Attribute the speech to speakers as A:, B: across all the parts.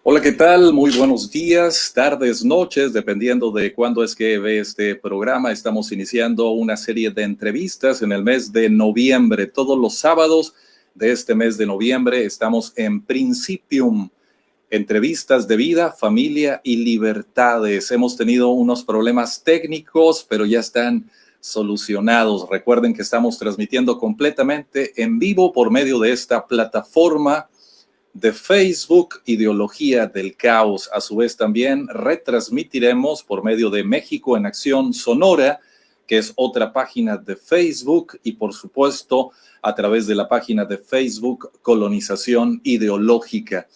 A: Hola, ¿qué tal? Muy buenos días, tardes, noches, dependiendo de cuándo es que ve este programa. Estamos iniciando una serie de entrevistas en el mes de noviembre. Todos los sábados de este mes de noviembre estamos en Principium, entrevistas de vida, familia y libertades. Hemos tenido unos problemas técnicos, pero ya están solucionados. Recuerden que estamos transmitiendo completamente en vivo por medio de esta plataforma de Facebook, Ideología del Caos. A su vez también retransmitiremos por medio de México en Acción Sonora, que es otra página de Facebook, y por supuesto a través de la página de Facebook Colonización Ideológica.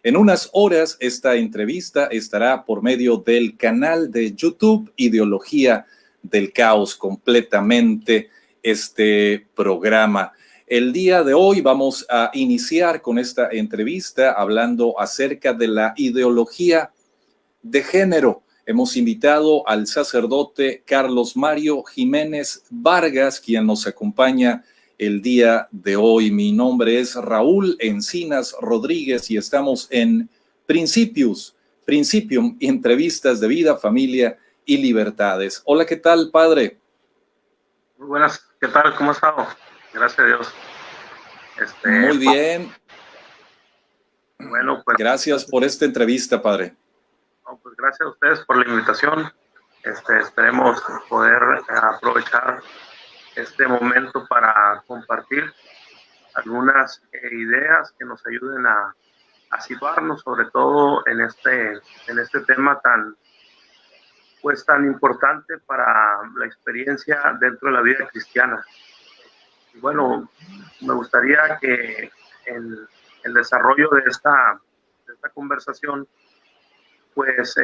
A: En unas horas esta entrevista estará por medio del canal de YouTube Ideología del Caos, completamente este programa. El día de hoy vamos a iniciar con esta entrevista hablando acerca de la ideología de género. Hemos invitado al sacerdote Carlos Mario Jiménez Vargas, quien nos acompaña el día de hoy. Mi nombre es Raúl Encinas Rodríguez y estamos en Principium, entrevistas de vida, familia y libertades. Hola, ¿qué tal, padre?
B: Muy buenas, ¿qué tal? ¿Cómo ha estado? Gracias a Dios.
A: Muy bien.
B: Bueno, pues
A: gracias por esta entrevista, padre.
B: Pues gracias a ustedes por la invitación. Esperemos poder aprovechar este momento para compartir algunas ideas que nos ayuden a situarnos, sobre todo en este tema tan importante para la experiencia dentro de la vida cristiana. Y bueno, me gustaría que en el desarrollo de esta conversación, pues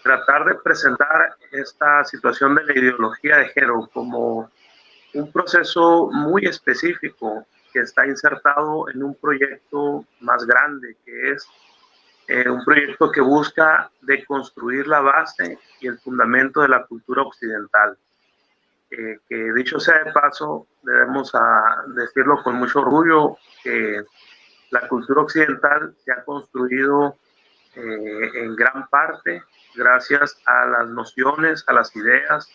B: tratar de presentar esta situación de la ideología de género como un proceso muy específico que está insertado en un proyecto más grande, que es un proyecto que busca deconstruir la base y el fundamento de la cultura occidental. Que dicho sea de paso, debemos decirlo con mucho orgullo, que la cultura occidental se ha construido en gran parte gracias a las nociones, a las ideas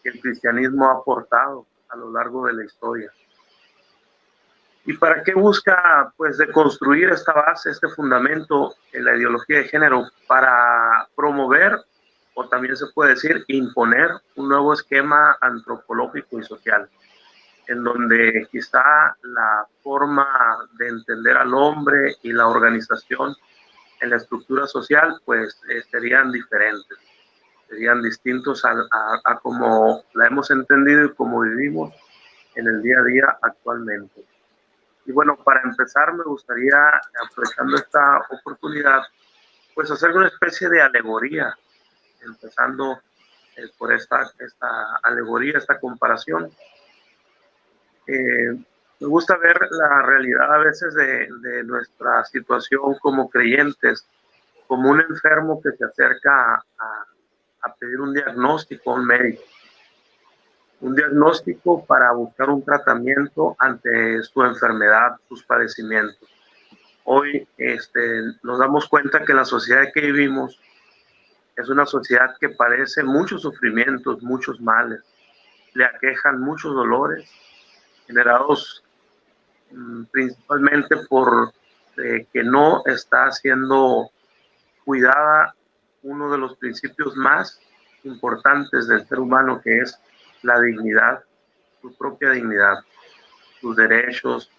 B: que el cristianismo ha aportado a lo largo de la historia. ¿Y para qué busca, pues, deconstruir esta base, este fundamento en la ideología de género? Para promover, o también se puede decir, imponer un nuevo esquema antropológico y social, en donde quizá la forma de entender al hombre y la organización en la estructura social, pues serían diferentes, serían distintos a como la hemos entendido y como vivimos en el día a día actualmente. Y bueno, para empezar me gustaría, aprovechando esta oportunidad, pues hacer una especie de alegoría, empezando por esta alegoría, esta comparación. Me gusta ver la realidad a veces de nuestra situación como creyentes, como un enfermo que se acerca a pedir un diagnóstico a un médico. Un diagnóstico para buscar un tratamiento ante su enfermedad, sus padecimientos. Hoy nos damos cuenta que la sociedad que vivimos es una sociedad que padece muchos sufrimientos, muchos males, le aquejan muchos dolores generados principalmente por que no está siendo cuidada uno de los principios más importantes del ser humano, que es la dignidad, su propia dignidad, sus derechos,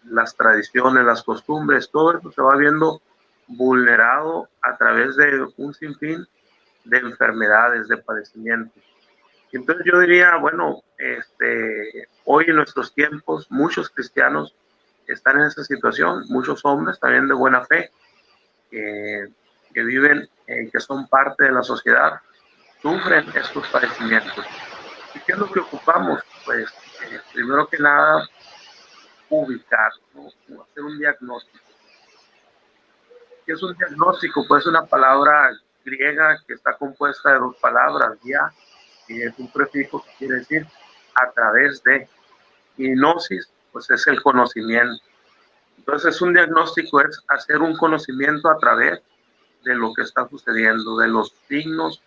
B: las tradiciones, las costumbres, todo eso se va viendo vulnerado a través de un sinfín de enfermedades, de padecimientos. Entonces yo diría, bueno, hoy en nuestros tiempos muchos cristianos están en esa situación, muchos hombres también de buena fe, que viven, que son parte de la sociedad, sufren estos padecimientos. ¿Y qué es lo que ocupamos? Pues primero que nada, ubicar, ¿no? Hacer un diagnóstico. ¿Qué es un diagnóstico? Pues es una palabra griega que está compuesta de dos palabras, dia, y es un prefijo que quiere decir a través de, y gnosis, pues es el conocimiento. Entonces, un diagnóstico es hacer un conocimiento a través de lo que está sucediendo, de los signos,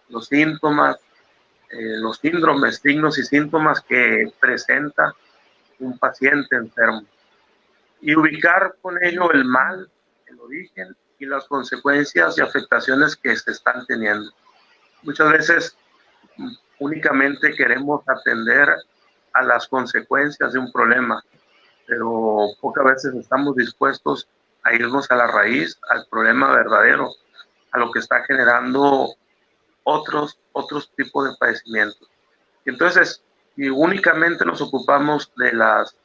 B: los síntomas, los síndromes, signos y síntomas que presenta un paciente enfermo. Y ubicar con ello el mal, el origen y las consecuencias y afectaciones que se están teniendo. Muchas veces únicamente queremos atender a las consecuencias de un problema, pero pocas veces estamos dispuestos a irnos a la raíz, al problema verdadero, a lo que está generando otros tipos de padecimientos. Entonces, si únicamente nos ocupamos de las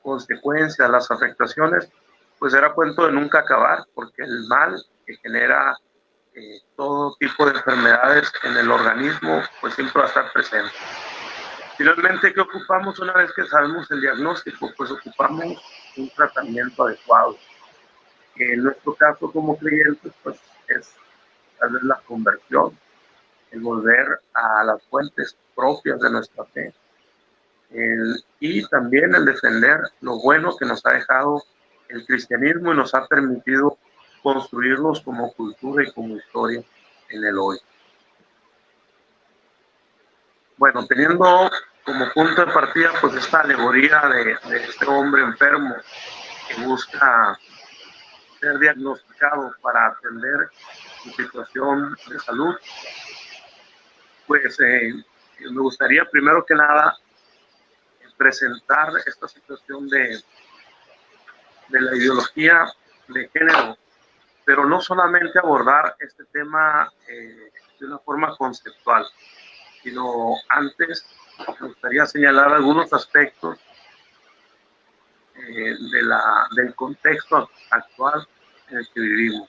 B: consecuencias, las afectaciones, pues será cuento de nunca acabar, porque el mal que genera todo tipo de enfermedades en el organismo, pues siempre va a estar presente. Finalmente, ¿qué ocupamos una vez que sabemos el diagnóstico? Pues ocupamos un tratamiento adecuado. En nuestro caso como creyentes, pues es tal vez la conversión, el volver a las fuentes propias de nuestra fe, y también el defender lo bueno que nos ha dejado el cristianismo y nos ha permitido construirnos como cultura y como historia en el hoy. Bueno, teniendo como punto de partida pues esta alegoría de este hombre enfermo que busca ser diagnosticado para atender su situación de salud, pues me gustaría primero que nada presentar esta situación de la ideología de género, pero no solamente abordar este tema de una forma conceptual, sino antes me gustaría señalar algunos aspectos del contexto actual en el que vivimos.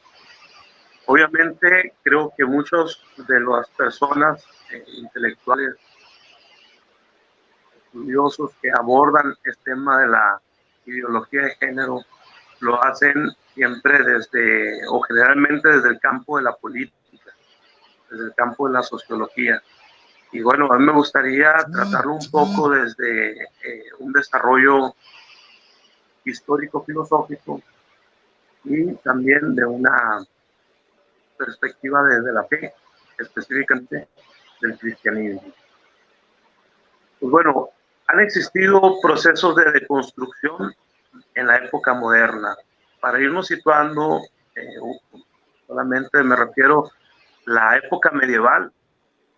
B: Obviamente creo que muchos de las personas intelectuales, estudiosos que abordan este tema de la ideología de género lo hacen siempre desde, o generalmente desde el campo de la política, desde el campo de la sociología. Y bueno, a mí me gustaría tratarlo un poco desde un desarrollo histórico-filosófico y también de una perspectiva desde la fe, específicamente del cristianismo. Pues bueno, han existido procesos de deconstrucción en la época moderna. Para irnos situando, solamente me refiero a la época medieval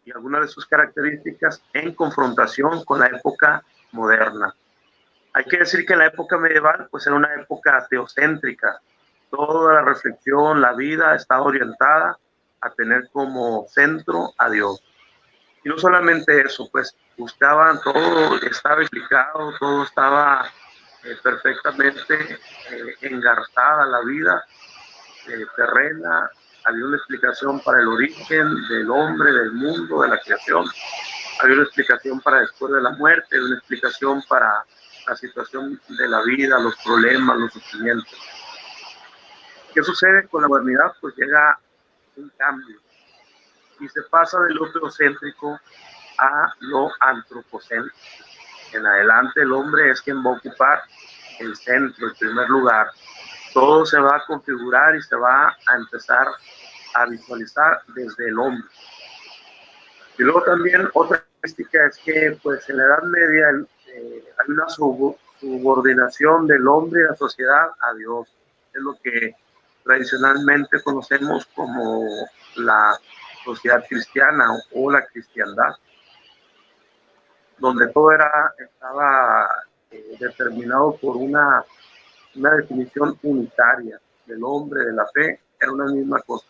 B: y algunas de sus características en confrontación con la época moderna. Hay que decir que la época medieval pues era una época teocéntrica. Toda la reflexión, la vida estaba orientada a tener como centro a Dios. Y no solamente eso, pues buscaban, todo estaba explicado, todo estaba perfectamente engarzada la vida terrena. Había una explicación para el origen del hombre, del mundo, de la creación. Había una explicación para después de la muerte, una explicación para la situación de la vida, los problemas, los sufrimientos. ¿Qué sucede con la modernidad? Pues llega un cambio y se pasa de lo teocéntrico a lo antropocéntrico. En adelante el hombre es quien va a ocupar el centro, el primer lugar. Todo se va a configurar y se va a empezar a visualizar desde el hombre. Y luego también otra característica es que pues en la Edad Media hay una subordinación del hombre y la sociedad a Dios. Es lo que tradicionalmente conocemos como la sociedad cristiana o la cristiandad, donde todo estaba determinado por una definición unitaria del hombre, de la fe, era una misma cosa.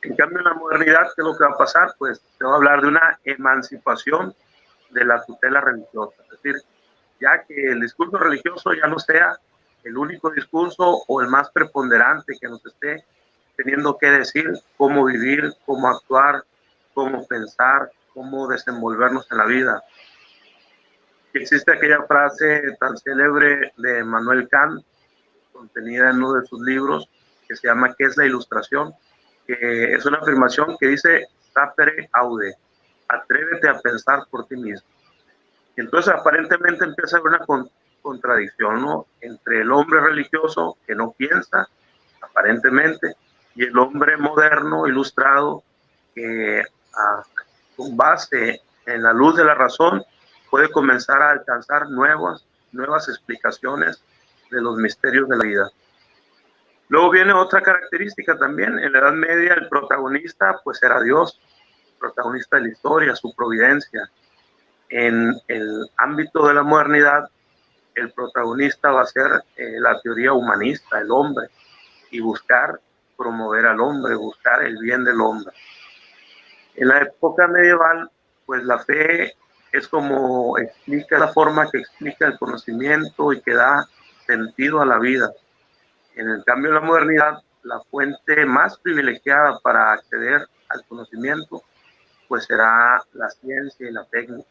B: En cambio, en la modernidad, ¿qué es lo que va a pasar? Pues se va a hablar de una emancipación de la tutela religiosa. Es decir, ya que el discurso religioso ya no sea el único discurso o el más preponderante que nos esté teniendo que decir cómo vivir, cómo actuar, cómo pensar, cómo desenvolvernos en la vida. Existe aquella frase tan célebre de Immanuel Kant, contenida en uno de sus libros, que se llama ¿Qué es la ilustración? Que es una afirmación que dice sapere aude, atrévete a pensar por ti mismo. Y entonces aparentemente empieza a haber una contradicción, ¿no?, entre el hombre religioso que no piensa, aparentemente, y el hombre moderno, ilustrado, que con base en la luz de la razón puede comenzar a alcanzar nuevas explicaciones de los misterios de la vida. Luego viene otra característica también. En la Edad Media el protagonista pues era Dios, protagonista de la historia, su providencia. En el ámbito de la modernidad, el protagonista va a ser la teoría humanista, el hombre, y buscar promover al hombre, buscar el bien del hombre. En la época medieval, pues la fe es como explica, la forma que explica el conocimiento y que da sentido a la vida. En el cambio, en la modernidad, la fuente más privilegiada para acceder al conocimiento, pues será la ciencia y la técnica.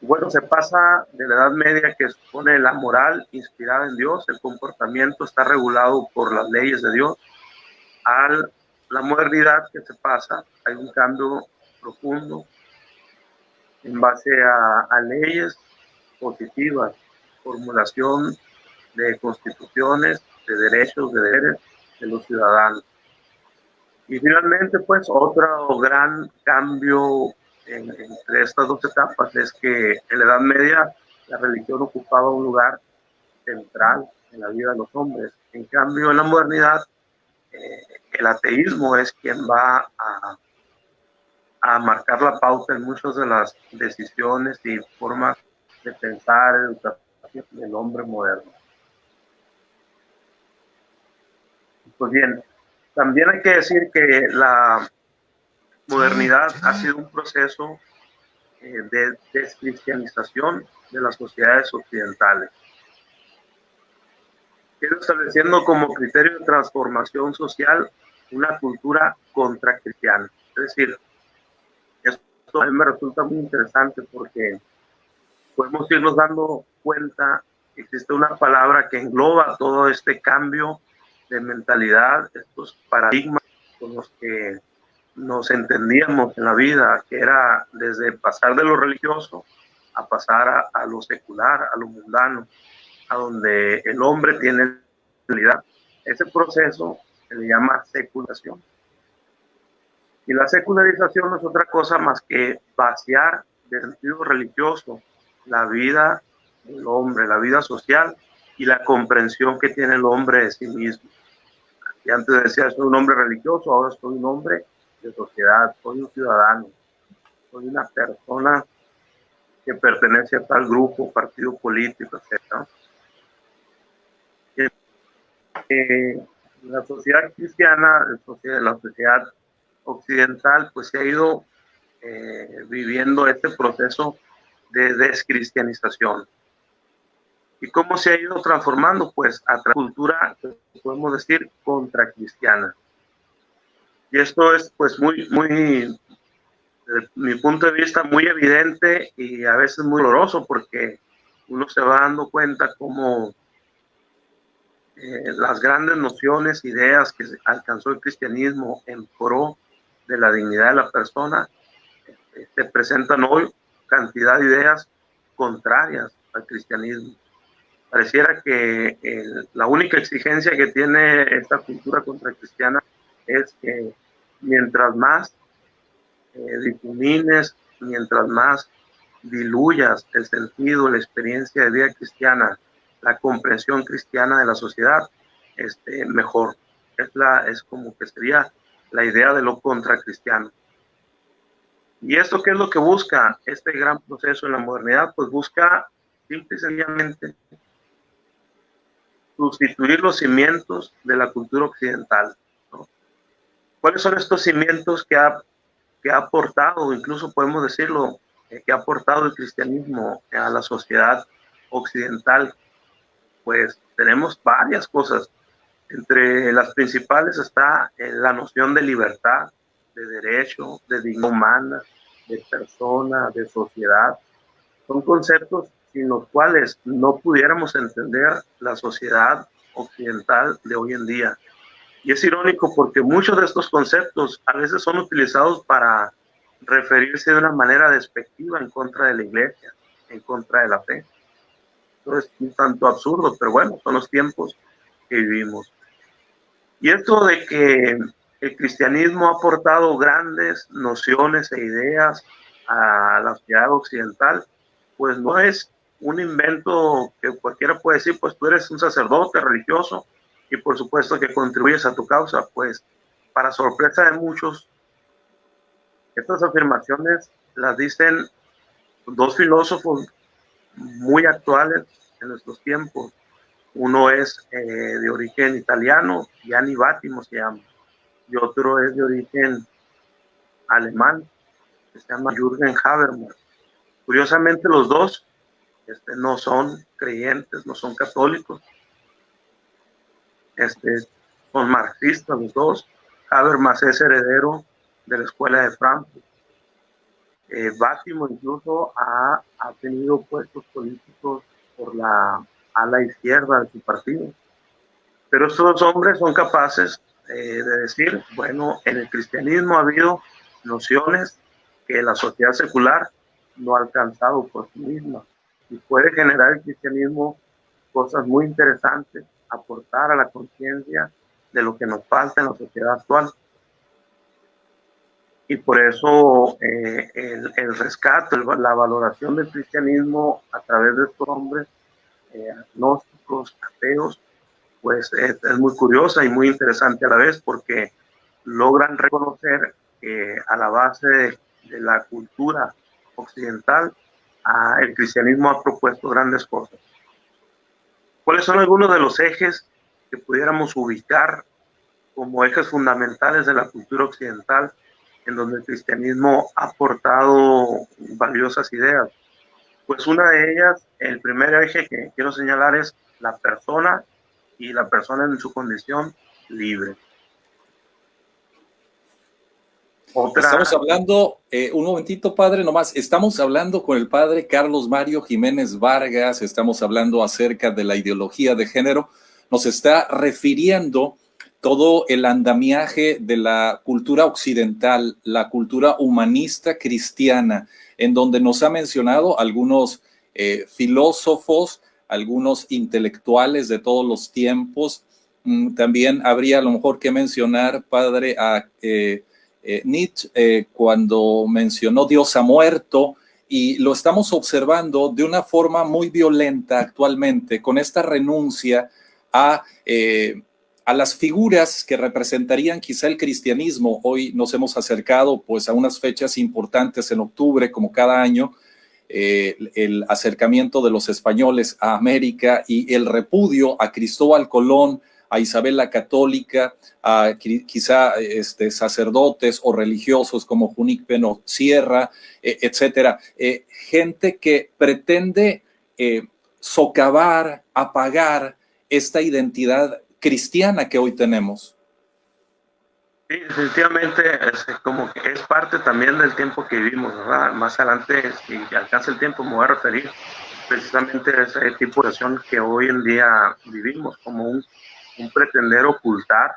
B: Bueno, se pasa de la Edad Media, que supone la moral inspirada en Dios, el comportamiento está regulado por las leyes de Dios, a la modernidad que se pasa. Hay un cambio profundo en base a leyes positivas, formulación de constituciones, de derechos, de deberes de los ciudadanos. Y finalmente, pues, otro gran cambio entre estas dos etapas es que en la Edad Media la religión ocupaba un lugar central en la vida de los hombres. En cambio, en la modernidad, el ateísmo es quien va a marcar la pauta en muchas de las decisiones y formas de pensar, educación del hombre moderno. Pues bien, también hay que decir que la modernidad ha sido un proceso de descristianización de las sociedades occidentales, estableciendo como criterio de transformación social una cultura contracristiana. Es decir, esto a mí me resulta muy interesante porque podemos irnos dando cuenta que existe una palabra que engloba todo este cambio de mentalidad, estos paradigmas con los que nos entendíamos en la vida, que era desde pasar de lo religioso a pasar a lo secular, a lo mundano, a donde el hombre tiene realidad. Ese proceso se le llama secularización. Y la secularización no es otra cosa más que vaciar de sentido religioso la vida del hombre, la vida social y la comprensión que tiene el hombre de sí mismo. Y antes decía, soy un hombre religioso, ahora soy un hombre de sociedad, soy un ciudadano, soy una persona que pertenece a tal grupo, partido político, etc. La sociedad cristiana, la sociedad occidental, pues se ha ido viviendo este proceso de descristianización. ¿Y cómo se ha ido transformando? Pues a la cultura, podemos decir, contracristiana. Y esto es pues muy, desde mi punto de vista, muy evidente y a veces muy doloroso, porque uno se va dando cuenta cómo las grandes nociones, ideas que alcanzó el cristianismo en pro de la dignidad de la persona, se presentan hoy cantidad de ideas contrarias al cristianismo. Pareciera que la única exigencia que tiene esta cultura contracristiana es que mientras más difumines, mientras más diluyas el sentido, la experiencia de vida cristiana, la comprensión cristiana de la sociedad, mejor. Es como que sería la idea de lo contracristiano. ¿Y esto qué es lo que busca este gran proceso en la modernidad? Pues busca simple y sencillamente sustituir los cimientos de la cultura occidental, ¿no? ¿Cuáles son estos cimientos que ha aportado, incluso podemos decirlo, que ha aportado el cristianismo a la sociedad occidental? Pues tenemos varias cosas. Entre las principales está la noción de libertad, de derecho, de dignidad humana, de persona, de sociedad. Son conceptos sin los cuales no pudiéramos entender la sociedad occidental de hoy en día. Y es irónico porque muchos de estos conceptos a veces son utilizados para referirse de una manera despectiva en contra de la iglesia, en contra de la fe. Esto es un tanto absurdo, pero bueno, son los tiempos que vivimos. Y esto de que el cristianismo ha aportado grandes nociones e ideas a la sociedad occidental, pues no es un invento que cualquiera puede decir, pues tú eres un sacerdote religioso y por supuesto que contribuyes a tu causa. Pues para sorpresa de muchos, estas afirmaciones las dicen dos filósofos muy actuales en nuestros tiempos. Uno es de origen italiano, Gianni Vattimo se llama, y otro es de origen alemán, que se llama Jürgen Habermas. Curiosamente los dos no son creyentes, no son católicos, son marxistas los dos. Habermas es heredero de la escuela de Frankfurt. Vattimo incluso ha tenido puestos políticos por la ala izquierda de su partido. Pero estos dos hombres son capaces de decir, bueno, en el cristianismo ha habido nociones que la sociedad secular no ha alcanzado por sí misma, y puede generar el cristianismo cosas muy interesantes, aportar a la conciencia de lo que nos falta en la sociedad actual. Y por eso el rescate, la valoración del cristianismo a través de estos hombres agnósticos, ateos, pues es muy curiosa y muy interesante a la vez, porque logran reconocer que a la base de la cultura occidental, el cristianismo ha propuesto grandes cosas. ¿Cuáles son algunos de los ejes que pudiéramos ubicar como ejes fundamentales de la cultura occidental, en donde el cristianismo ha aportado valiosas ideas? Pues una de ellas, el primer eje que quiero señalar, es la persona y la persona en su condición libre.
A: Estamos hablando, un momentito, padre, nomás, estamos hablando con el padre Carlos Mario Jiménez Vargas, estamos hablando acerca de la ideología de género, nos está refiriendo todo el andamiaje de la cultura occidental, la cultura humanista cristiana, en donde nos ha mencionado algunos filósofos, algunos intelectuales de todos los tiempos. También habría a lo mejor que mencionar, padre, a Nietzsche, cuando mencionó Dios ha muerto, y lo estamos observando de una forma muy violenta actualmente, con esta renuncia a las figuras que representarían quizá el cristianismo. Hoy nos hemos acercado pues a unas fechas importantes en octubre, como cada año, el acercamiento de los españoles a América y el repudio a Cristóbal Colón, a Isabel la Católica, a quizá sacerdotes o religiosos como Junípero Sierra, etcétera. Gente que pretende socavar, apagar esta identidad cristiana que hoy tenemos.
B: Sí, definitivamente como que es parte también del tiempo que vivimos, ¿verdad? Más adelante, si alcanza el tiempo, me voy a referir precisamente a ese tipo de situación que hoy en día vivimos, como un pretender ocultar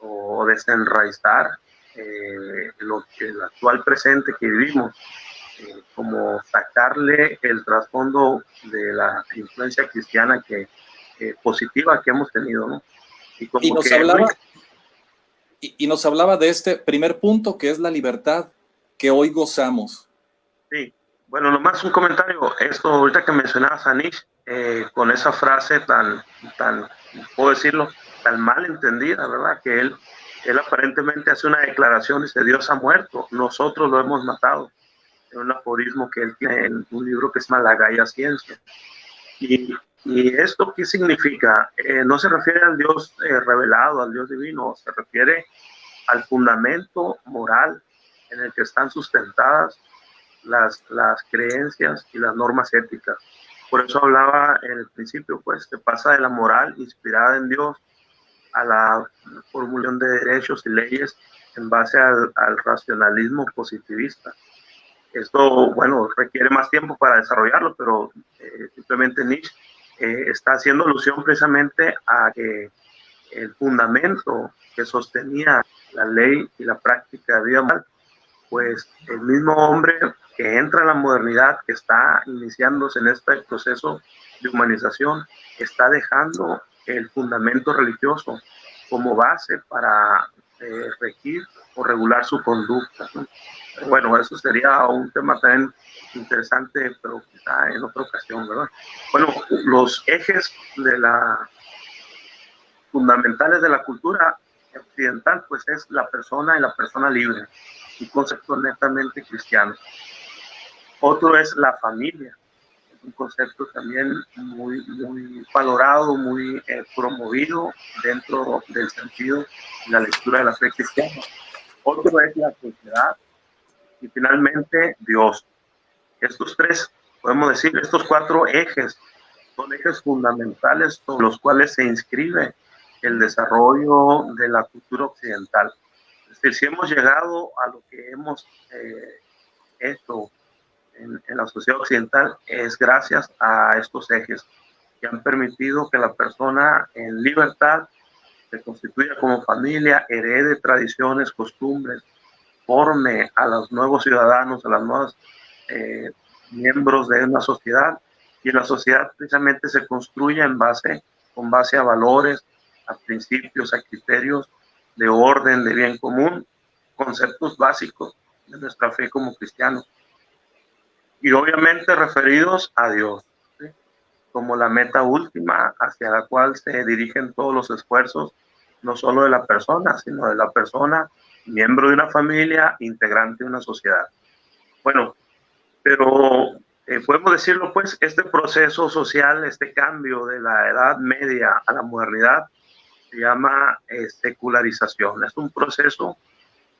B: o desenraizar el actual presente que vivimos, como sacarle el trasfondo de la influencia cristiana positiva que hemos tenido, ¿no?
A: Y nos hablaba de este primer punto, que es la libertad que hoy gozamos.
B: Sí, bueno, nomás un comentario. Esto ahorita que mencionabas a Nietzsche, con esa frase tan, puedo decirlo, tan mal entendida, ¿verdad? Que él aparentemente hace una declaración y dice, Dios ha muerto, nosotros lo hemos matado. Es un aforismo que él tiene en un libro que se llama La Gaia Ciencia. ¿Y esto qué significa? No se refiere al Dios revelado, al Dios divino, se refiere al fundamento moral en el que están sustentadas las creencias y las normas éticas. Por eso hablaba en el principio, pues se pasa de la moral inspirada en Dios a la formulación de derechos y leyes en base al racionalismo positivista. Esto, bueno, requiere más tiempo para desarrollarlo, pero simplemente Nietzsche está haciendo alusión precisamente a que el fundamento que sostenía la ley y la práctica de vida moral pues el mismo hombre que entra en la modernidad, que está iniciándose en este proceso de humanización, está dejando el fundamento religioso como base para regir o regular su conducta, ¿no? Bueno, eso sería un tema también interesante, pero quizá en otra ocasión, ¿verdad? Bueno, los ejes de la fundamentales de la cultura occidental, pues es la persona y la persona libre, un concepto netamente cristiano. Otro es la familia, un concepto también muy valorado, muy promovido dentro del sentido de la lectura de la fe cristiana. Otro es la sociedad y finalmente Dios. Estos tres, podemos decir, estos cuatro ejes son ejes fundamentales sobre los cuales se inscribe el desarrollo de la cultura occidental. Es decir, si hemos llegado a lo que hemos hecho en la sociedad occidental, es gracias a estos ejes que han permitido que la persona en libertad se constituya como familia, herede tradiciones, costumbres, forme a los nuevos ciudadanos, a las nuevas miembros de una sociedad, y la sociedad precisamente se construye con base a valores, a principios, a criterios de orden, de bien común, conceptos básicos de nuestra fe como cristianos, y obviamente referidos a Dios, ¿sí?, como la meta última hacia la cual se dirigen todos los esfuerzos, no solo de la persona, sino de la persona, miembro de una familia, integrante de una sociedad. Bueno, pero podemos decirlo, pues, este proceso social, este cambio de la Edad Media a la modernidad, se llama secularización. Es un proceso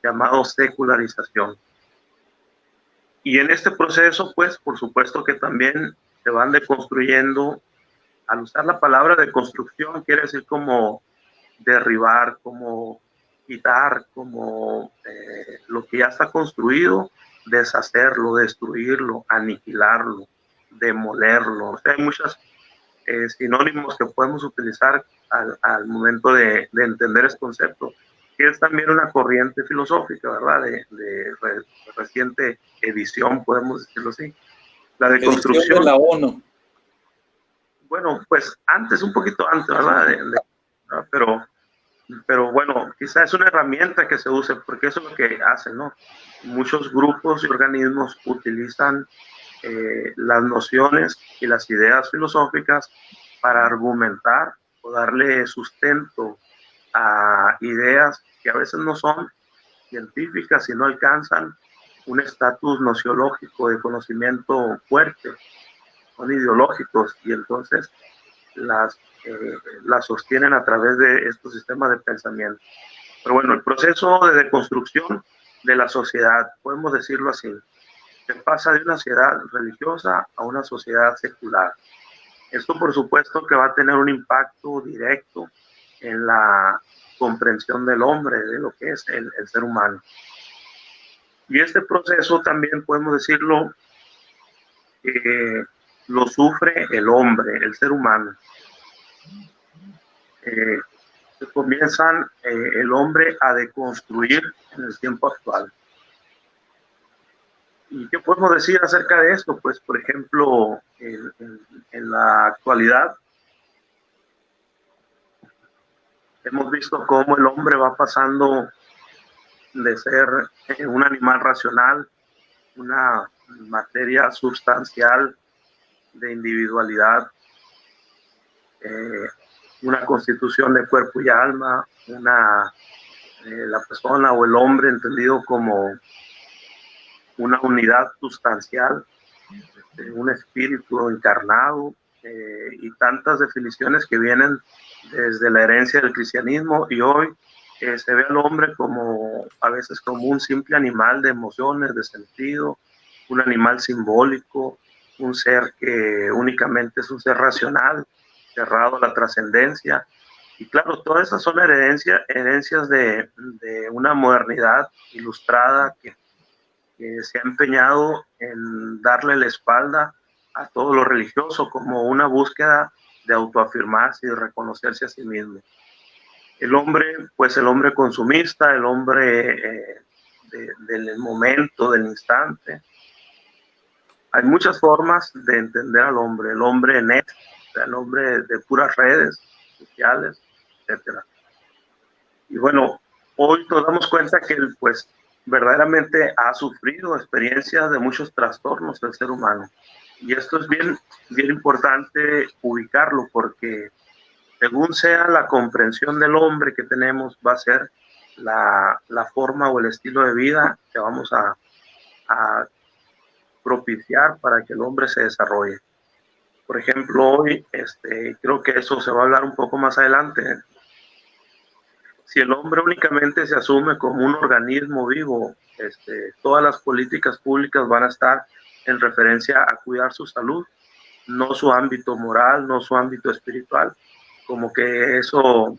B: llamado secularización. Y en este proceso, pues, por supuesto que también se van deconstruyendo. Al usar la palabra deconstrucción, quiere decir como derribar, como quitar, como lo que ya está construido, deshacerlo, destruirlo, aniquilarlo, demolerlo. O sea, hay muchos sinónimos que podemos utilizar al momento de entender este concepto, que es también una corriente filosófica, ¿verdad? De reciente edición, podemos decirlo así. La deconstrucción
A: de la ONU.
B: Bueno, pues antes, un poquito antes, ¿verdad? Pero bueno, quizá es una herramienta que se use, porque eso es lo que hacen, ¿no? Muchos grupos y organismos utilizan las nociones y las ideas filosóficas para argumentar o darle sustento a ideas que a veces no son científicas y no alcanzan un estatus nociológico de conocimiento fuerte, son ideológicos, y entonces las sostienen a través de estos sistemas de pensamiento. Pero bueno, el proceso de deconstrucción de la sociedad, podemos decirlo así, se pasa de una sociedad religiosa a una sociedad secular. Esto, por supuesto, que va a tener un impacto directo en la comprensión del hombre, de lo que es el ser humano. Y este proceso también podemos decirlo lo sufre el hombre, el ser humano. Comienzan el hombre a deconstruir en el tiempo actual. ¿Y qué podemos decir acerca de esto? Pues, por ejemplo, en la actualidad hemos visto cómo el hombre va pasando de ser un animal racional, una materia sustancial de individualidad, una constitución de cuerpo y alma, la persona o el hombre entendido como una unidad sustancial, un espíritu encarnado, y tantas definiciones que vienen desde la herencia del cristianismo, y hoy se ve al hombre como a veces como un simple animal de emociones, de sentido, un animal simbólico, un ser que únicamente es un ser racional, cerrado a la trascendencia. Y claro, todas esas son herencias de una modernidad ilustrada que se ha empeñado en darle la espalda a todo lo religioso como una búsqueda de autoafirmarse y de reconocerse a sí mismo. El hombre, pues el hombre consumista, el hombre del momento, del instante. Hay muchas formas de entender al hombre, el hombre net, o sea, el hombre de puras redes sociales, etcétera. Y bueno, hoy nos damos cuenta que pues verdaderamente ha sufrido experiencias de muchos trastornos del ser humano. Y esto es bien importante ubicarlo, porque según sea la comprensión del hombre que tenemos, va a ser la forma o el estilo de vida que vamos a propiciar para que el hombre se desarrolle. Por ejemplo, hoy creo que eso se va a hablar un poco más adelante. Si el hombre únicamente se asume como un organismo vivo, todas las políticas públicas van a estar en referencia a cuidar su salud, no su ámbito moral, no su ámbito espiritual. Como que eso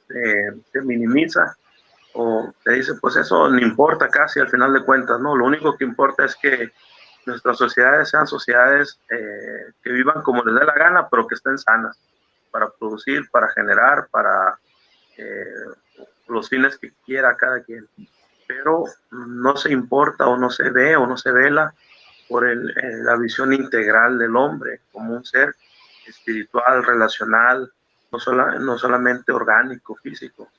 B: se minimiza o se dice, pues eso no importa casi al final de cuentas, ¿no? Lo único que importa es que nuestras sociedades sean sociedades que vivan como les dé la gana, pero que estén sanas para producir, para generar, para los fines que quiera cada quien. Pero no se importa o no se ve o no se vela por la visión integral del hombre como un ser espiritual, relacional, no solamente orgánico, físico.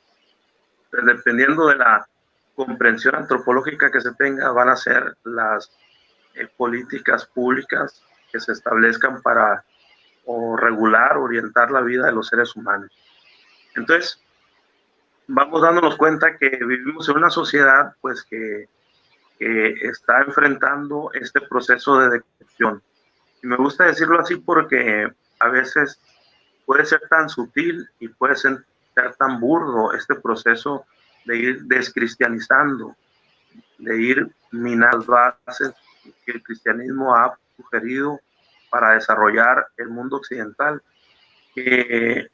B: Pero dependiendo de la comprensión antropológica que se tenga, van a ser las políticas públicas que se establezcan para regular, orientar la vida de los seres humanos. Entonces, vamos dándonos cuenta que vivimos en una sociedad pues que está enfrentando este proceso de deconstrucción. Y me gusta decirlo así porque a veces puede ser tan sutil y puede ser tan burdo este proceso de ir descristianizando, de ir minando las bases que el cristianismo ha sugerido para desarrollar el mundo occidental, que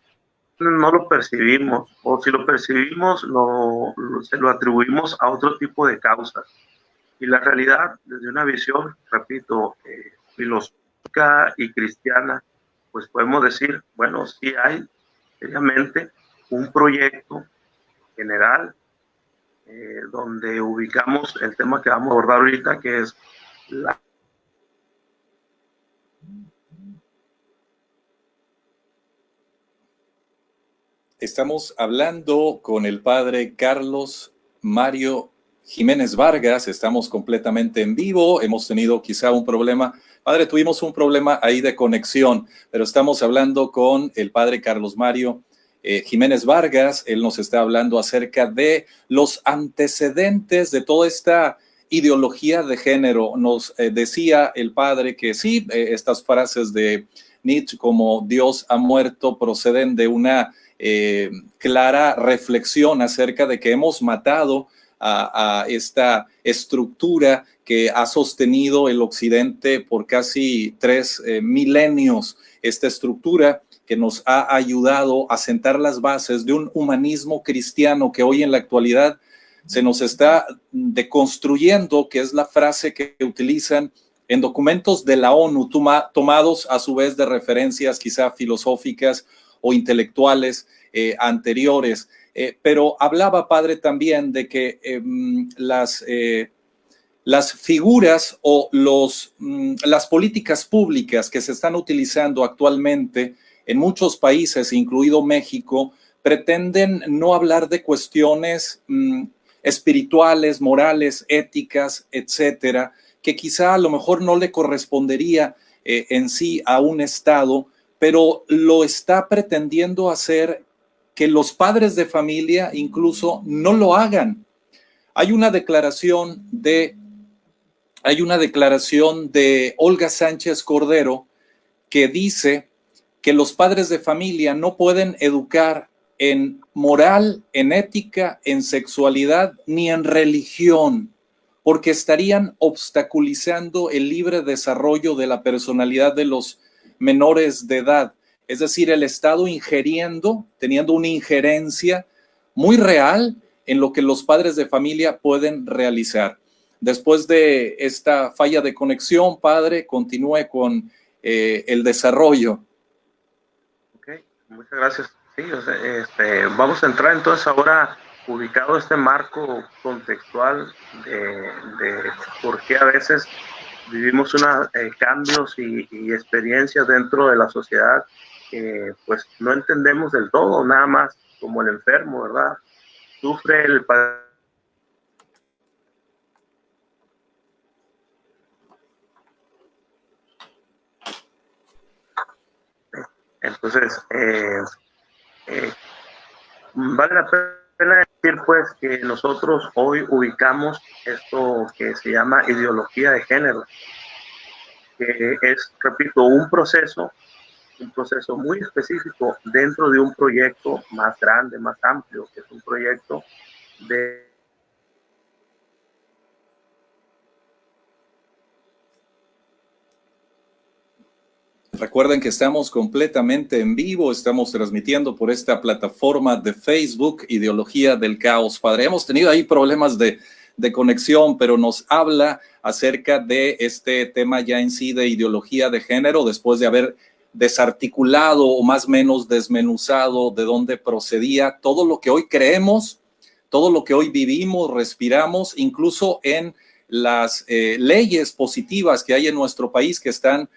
B: no lo percibimos, o si lo percibimos, se lo atribuimos a otro tipo de causas. Y la realidad, desde una visión, repito, filosófica y cristiana, pues podemos decir, bueno, sí hay seriamente un proyecto general donde ubicamos el tema que vamos a abordar ahorita, que es la...
A: Estamos hablando con el padre Carlos Mario Jiménez Vargas, estamos completamente en vivo, hemos tenido quizá un problema, padre, tuvimos un problema ahí de conexión, pero estamos hablando con el padre Carlos Mario Jiménez Vargas. Él nos está hablando acerca de los antecedentes de toda esta ideología de género. Nos decía el padre que sí, estas frases de Nietzsche como Dios ha muerto proceden de una clara reflexión acerca de que hemos matado a esta estructura que ha sostenido el occidente por casi 3 milenios, esta estructura que nos ha ayudado a sentar las bases de un humanismo cristiano que hoy en la actualidad se nos está deconstruyendo, que es la frase que utilizan en documentos de la ONU, tomados a su vez de referencias quizá filosóficas o intelectuales anteriores. Pero hablaba, padre, también de que las figuras o las políticas públicas que se están utilizando actualmente en muchos países, incluido México, pretenden no hablar de cuestiones espirituales, morales, éticas, etcétera, que quizá a lo mejor no le correspondería en sí a un Estado, pero lo está pretendiendo hacer que los padres de familia incluso no lo hagan. Hay una declaración de Olga Sánchez Cordero que dice que los padres de familia no pueden educar en moral, en ética, en sexualidad, ni en religión, porque estarían obstaculizando el libre desarrollo de la personalidad de los menores de edad. Es decir, el Estado teniendo una injerencia muy real en lo que los padres de familia pueden realizar. Después de esta falla de conexión, padre, continúe con el desarrollo.
B: Ok, muchas gracias. Sí, vamos a entrar entonces ahora ubicado este marco contextual de por qué a veces vivimos cambios y experiencias dentro de la sociedad que pues no entendemos del todo, nada más como el enfermo, ¿verdad? Sufre el entonces vale la pena decir pues que nosotros hoy ubicamos esto que se llama ideología de género, que es, repito, un proceso muy específico dentro de un proyecto más grande, más amplio, que es un proyecto de...
A: Recuerden que estamos completamente en vivo, estamos transmitiendo por esta plataforma de Facebook, Ideología del Caos. Padre, hemos tenido ahí problemas de conexión, pero nos habla acerca de este tema ya en sí de ideología de género, después de haber desarticulado o más o menos desmenuzado de dónde procedía todo lo que hoy creemos, todo lo que hoy vivimos, respiramos, incluso en las leyes positivas que hay en nuestro país que están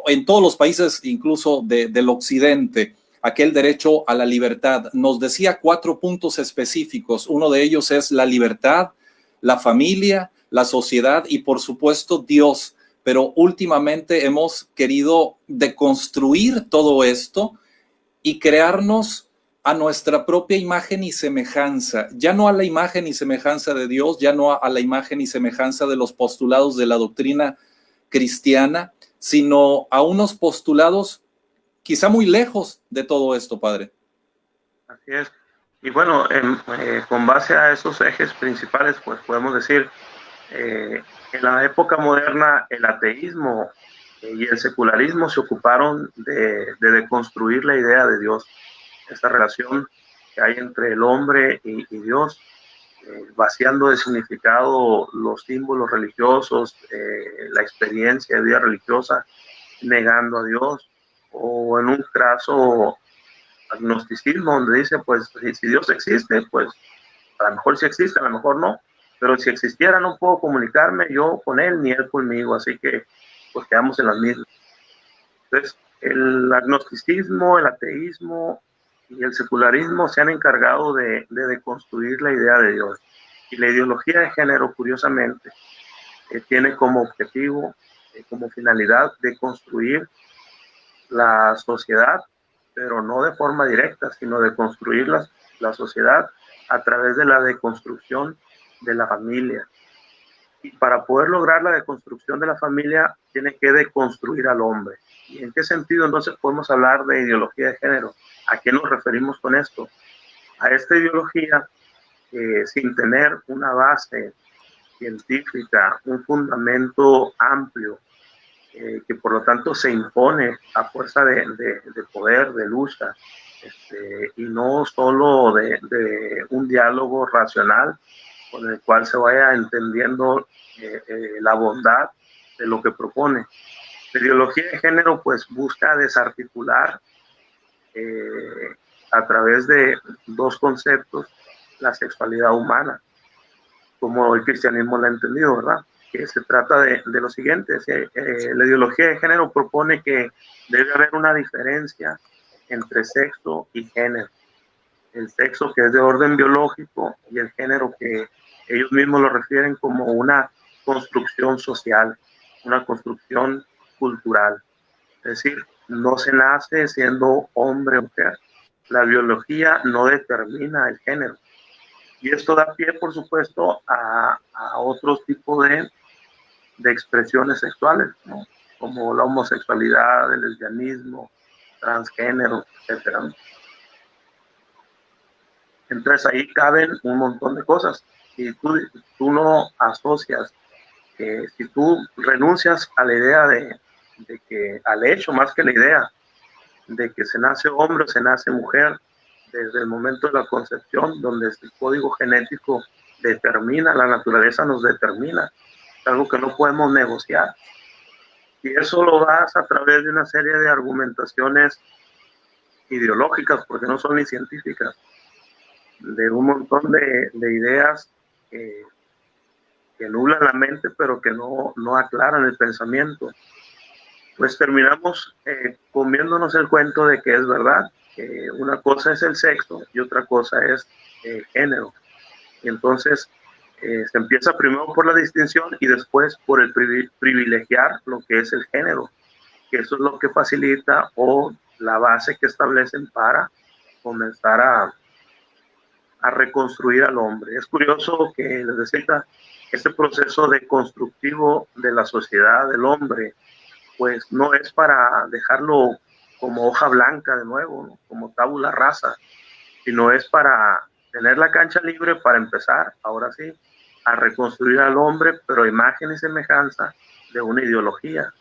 A: en todos los países, incluso del occidente, aquel derecho a la libertad. Nos decía 4 puntos específicos. Uno de ellos es la libertad, la familia, la sociedad y por supuesto Dios. Pero últimamente hemos querido deconstruir todo esto y crearnos a nuestra propia imagen y semejanza, ya no a la imagen y semejanza de Dios, ya no a la imagen y semejanza de los postulados de la doctrina cristiana, sino a unos postulados quizá muy lejos de todo esto, Padre.
B: Así es. Y bueno, con base a esos ejes principales, pues podemos decir, en la época moderna el ateísmo y el secularismo se ocuparon de deconstruir la idea de Dios, esta relación que hay entre el hombre y Dios, vaciando de significado los símbolos religiosos, la experiencia de vida religiosa, negando a Dios, o en un caso agnosticismo, donde dice, pues, si Dios existe, pues, a lo mejor sí existe, a lo mejor no, pero si existiera no puedo comunicarme yo con él, ni él conmigo, así que, pues, quedamos en las mismas. Entonces, el agnosticismo, el ateísmo y el secularismo se han encargado de deconstruir la idea de Dios. Y la ideología de género, curiosamente, tiene como objetivo, como finalidad, de construir la sociedad, pero no de forma directa, sino de construir la sociedad a través de la deconstrucción de la familia. Y para poder lograr la deconstrucción de la familia, tiene que deconstruir al hombre. ¿Y en qué sentido entonces podemos hablar de ideología de género? ¿A qué nos referimos con esto? A esta ideología, sin tener una base científica, un fundamento amplio, que por lo tanto se impone a fuerza de poder, de lucha, y no solo de un diálogo racional con el cual se vaya entendiendo la bondad de lo que propone. La ideología de género pues busca desarticular a través de 2 conceptos la sexualidad humana, como el cristianismo la ha entendido, ¿verdad? Que se trata de lo siguiente, la ideología de género propone que debe haber una diferencia entre sexo y género. El sexo que es de orden biológico y el género que ellos mismos lo refieren como una construcción social, una construcción cultural. Es decir, no se nace siendo hombre o mujer. La biología no determina el género. Y esto da pie, por supuesto, a otros tipos de expresiones sexuales, ¿no? Como la homosexualidad, el lesbianismo, transgénero, etc. Entonces ahí caben un montón de cosas. Si tú no asocias, si tú renuncias a la idea de que, al hecho más que la idea, de que se nace hombre o se nace mujer, desde el momento de la concepción, donde el código genético determina, la naturaleza nos determina, es algo que no podemos negociar. Y eso lo das a través de una serie de argumentaciones ideológicas, porque no son ni científicas. de un montón de ideas que nublan la mente, pero que no aclaran el pensamiento. Pues terminamos comiéndonos el cuento de que es verdad, que una cosa es el sexo y otra cosa es el género. Y entonces se empieza primero por la distinción y después por el privilegiar lo que es el género, que eso es lo que facilita o la base que establecen para comenzar a reconstruir al hombre. Es curioso que les decía, este proceso de constructivo de la sociedad del hombre, pues no es para dejarlo como hoja blanca de nuevo, ¿no? Como tabula rasa, sino es para tener la cancha libre para empezar, ahora sí, a reconstruir al hombre, pero imagen y semejanza de una ideología,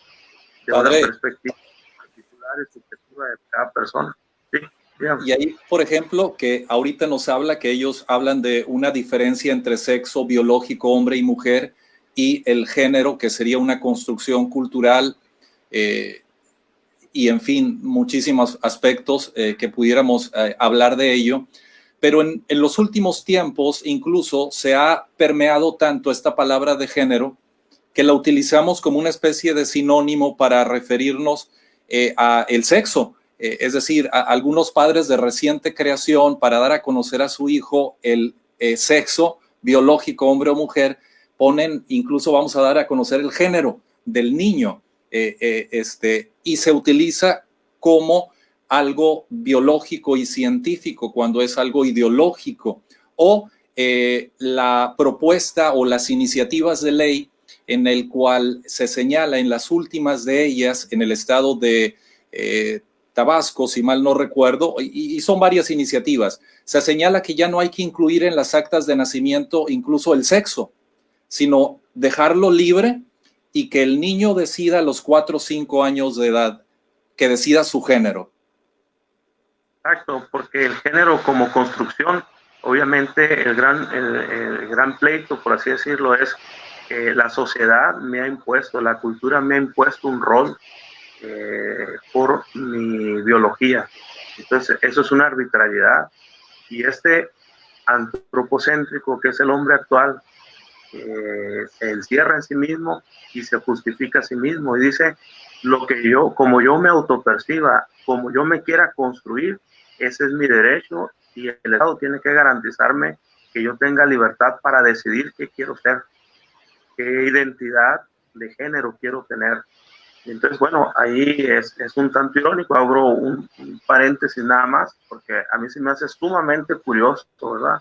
B: de una
A: Padre,
B: perspectiva particular y subjetiva de cada persona. Sí, digamos.
A: y ahí, por ejemplo, que ahorita nos habla que ellos hablan de una diferencia entre sexo biológico, hombre y mujer, y el género, que sería una construcción cultural, y en fin, muchísimos aspectos que pudiéramos hablar de ello. Pero en los últimos tiempos incluso se ha permeado tanto esta palabra de género que la utilizamos como una especie de sinónimo para referirnos a el sexo. Es decir, a algunos padres de reciente creación, para dar a conocer a su hijo el sexo biológico, hombre o mujer, ponen, incluso vamos a dar a conocer el género del niño, y se utiliza como algo biológico y científico cuando es algo ideológico, o la propuesta o las iniciativas de ley en el cual se señala en las últimas de ellas en el estado de Tabasco, si mal no recuerdo, y son varias iniciativas, se señala que ya no hay que incluir en las actas de nacimiento incluso el sexo, sino dejarlo libre y que el niño decida a los 4 o 5 años de edad, que decida su género.
B: Exacto, porque el género como construcción, obviamente el gran pleito, por así decirlo, es que la sociedad me ha impuesto, la cultura me ha impuesto un rol por mi biología. Entonces, eso es una arbitrariedad. Y este antropocéntrico que es el hombre actual, se encierra en sí mismo y se justifica a sí mismo y dice, lo que yo, como yo me autoperciba, como yo me quiera construir, ese es mi derecho y el Estado tiene que garantizarme que yo tenga libertad para decidir qué quiero ser, qué identidad de género quiero tener. Entonces, bueno, ahí es un tanto irónico, abro un paréntesis nada más, porque a mí se me hace sumamente curioso, ¿verdad?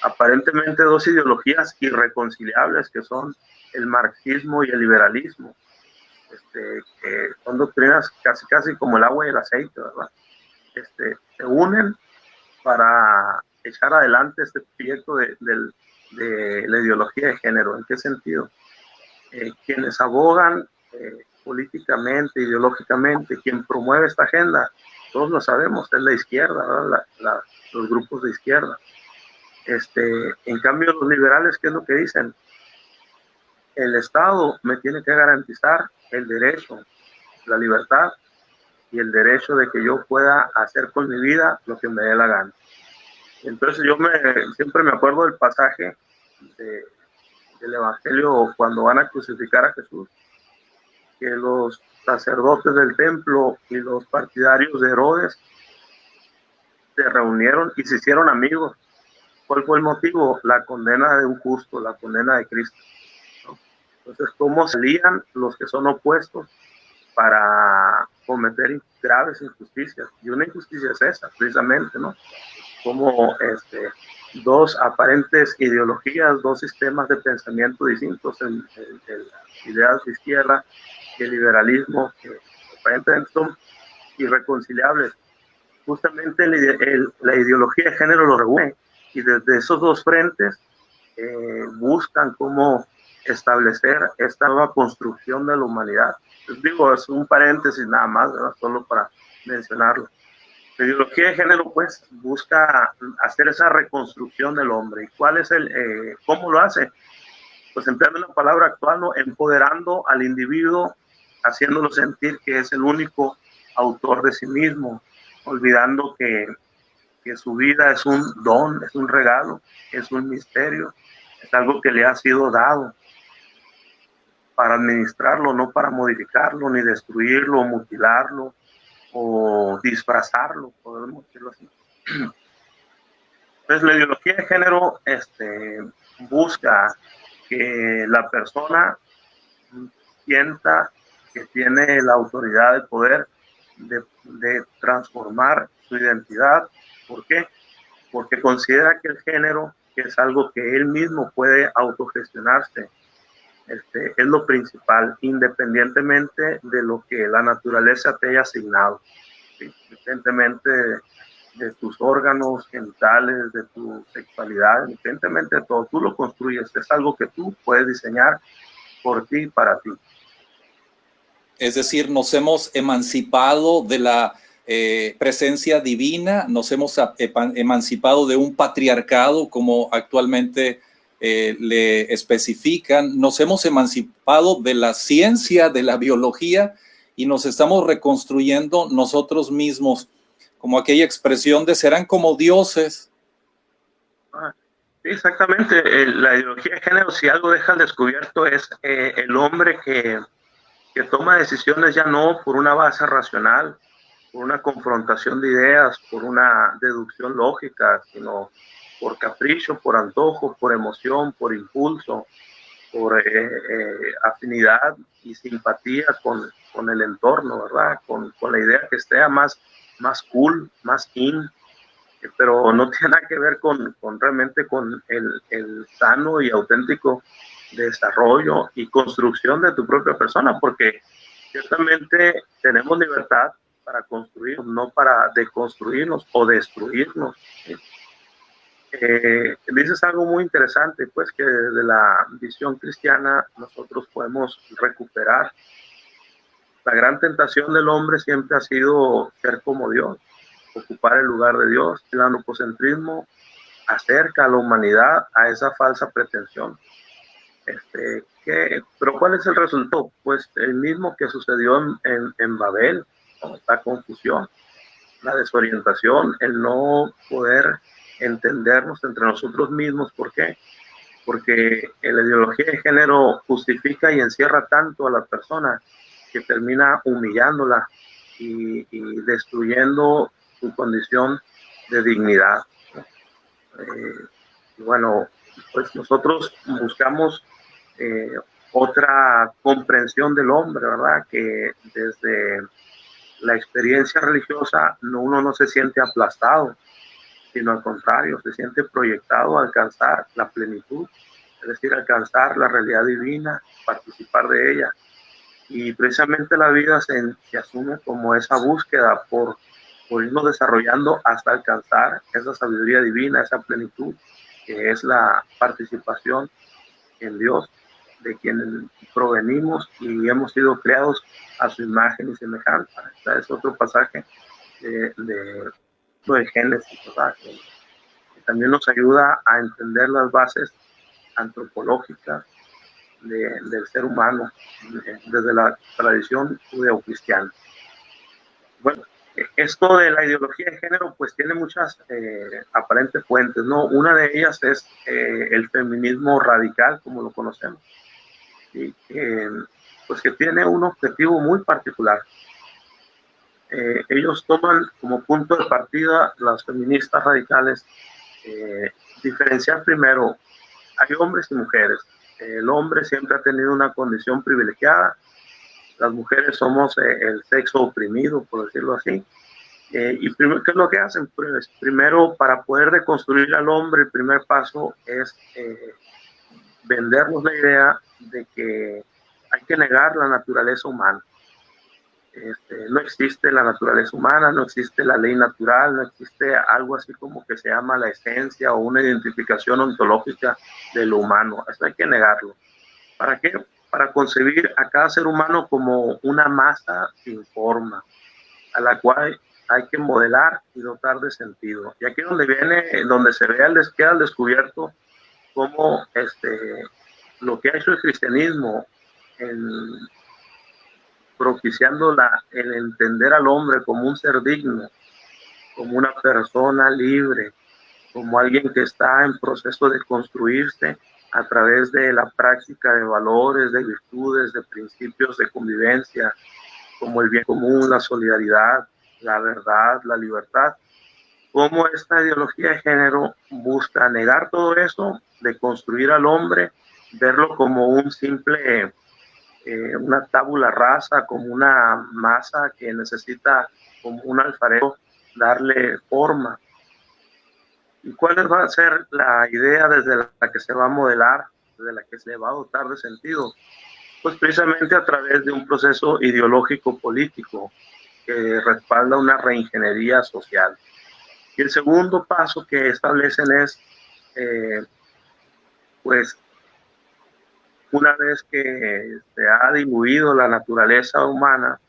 B: Aparentemente dos ideologías irreconciliables que son el marxismo y el liberalismo, que son doctrinas casi como el agua y el aceite, ¿verdad? Se unen para echar adelante este proyecto de la ideología de género. ¿En qué sentido? Quienes abogan políticamente, ideológicamente, quien promueve esta agenda, todos lo sabemos, es la izquierda, ¿verdad? Los grupos de izquierda. En cambio, los liberales, ¿qué es lo que dicen? El Estado me tiene que garantizar el derecho, la libertad y el derecho de que yo pueda hacer con mi vida lo que me dé la gana. Entonces siempre me acuerdo del pasaje del Evangelio cuando van a crucificar a Jesús, que los sacerdotes del templo y los partidarios de Herodes se reunieron y se hicieron amigos. ¿Cuál fue el motivo? La condena de un justo, la condena de Cristo, ¿no? Entonces, ¿cómo salían los que son opuestos para cometer graves injusticias? Y una injusticia es esa, precisamente, ¿no? Como dos aparentes ideologías, dos sistemas de pensamiento distintos, el ideas de izquierda y el liberalismo, que aparentemente son irreconciliables. Justamente la ideología de género lo reúne y desde esos dos frentes buscan cómo establecer esta nueva construcción de la humanidad. Les digo, es un paréntesis nada más, ¿verdad? Solo para mencionarlo. La ideología de género, pues, busca hacer esa reconstrucción del hombre. ¿Y cuál es cómo lo hace? Pues empleando una palabra actual, ¿no? Empoderando al individuo, haciéndolo sentir que es el único autor de sí mismo, olvidando que que su vida es un don, es un regalo, es un misterio, es algo que le ha sido dado para administrarlo, no para modificarlo, ni destruirlo, mutilarlo o disfrazarlo, podemos decirlo así. Entonces, la ideología de género busca que la persona sienta que tiene la autoridad, el poder de transformar su identidad. ¿Por qué? Porque considera que el género, que es algo que él mismo puede autogestionarse, es lo principal, independientemente de lo que la naturaleza te haya asignado, ¿sí? Independientemente de tus órganos genitales, de tu sexualidad, independientemente de todo, tú lo construyes, es algo que tú puedes diseñar por ti y para ti.
A: Es decir, nos hemos emancipado de la presencia divina, nos hemos emancipado de un patriarcado como actualmente le especifican, nos hemos emancipado de la ciencia, de la biología y nos estamos reconstruyendo nosotros mismos, como aquella expresión de serán como dioses.
B: Sí, exactamente. La ideología de género, si algo deja al descubierto, es el hombre que toma decisiones ya no por una base racional, por una confrontación de ideas, por una deducción lógica, sino por capricho, por antojo, por emoción, por impulso, por afinidad y simpatía con el entorno, ¿verdad? Con la idea que esté más cool, más in, pero no tiene nada que ver con realmente con el sano y auténtico desarrollo y construcción de tu propia persona, porque ciertamente tenemos libertad para construir, no para deconstruirnos o destruirnos. Dices algo muy interesante, pues que desde la visión cristiana nosotros podemos recuperar. La gran tentación del hombre siempre ha sido ser como Dios, ocupar el lugar de Dios. El antropocentrismo acerca a la humanidad a esa falsa pretensión. Pero ¿cuál es el resultado? Pues el mismo que sucedió en Babel, la confusión, la desorientación, el no poder entendernos entre nosotros mismos. ¿Por qué? Porque la ideología de género justifica y encierra tanto a la persona que termina humillándola y destruyendo su condición de dignidad. Bueno, pues nosotros buscamos otra comprensión del hombre, ¿verdad? Que desde la experiencia religiosa uno no se siente aplastado, sino al contrario, se siente proyectado a alcanzar la plenitud, es decir, alcanzar la realidad divina, participar de ella. Y precisamente la vida se asume como esa búsqueda por irnos desarrollando hasta alcanzar esa sabiduría divina, esa plenitud, que es la participación en Dios, de quien provenimos y hemos sido creados a su imagen y semejanza. Este es otro pasaje de Génesis, ¿verdad? Que también nos ayuda a entender las bases antropológicas del ser humano desde la tradición judeocristiana. Bueno, esto de la ideología de género pues tiene muchas aparentes fuentes, ¿no? Una de ellas es el feminismo radical, como lo conocemos, y pues que tiene un objetivo muy particular. Ellos toman como punto de partida, las feministas radicales, diferenciar primero, hay hombres y mujeres. El hombre siempre ha tenido una condición privilegiada, las mujeres somos el sexo oprimido, por decirlo así. Y primero, ¿qué es lo que hacen? Pues primero, para poder reconstruir al hombre, el primer paso es vendernos la idea de que hay que negar la naturaleza humana. No existe la naturaleza humana, no existe la ley natural, no existe algo así como que se llama la esencia o una identificación ontológica de lo humano. Eso hay que negarlo. ¿Para qué? Para concebir a cada ser humano como una masa sin forma, a la cual hay que modelar y dotar de sentido. Y aquí donde se ve queda al descubierto cómo lo que ha hecho el cristianismo en propiciando el entender al hombre como un ser digno, como una persona libre, como alguien que está en proceso de construirse a través de la práctica de valores, de virtudes, de principios de convivencia, como el bien común, la solidaridad, la verdad, la libertad. Cómo esta ideología de género busca negar todo eso, de construir al hombre, verlo como un simple, una tabula rasa, como una masa que necesita, como un alfarero, darle forma. ¿Y cuál va a ser la idea desde la que se va a modelar, desde la que se va a dotar de sentido? Pues precisamente a través de un proceso ideológico político que respalda una reingeniería social. Y el segundo paso que establecen es, pues, una vez que se ha diluido la naturaleza humana,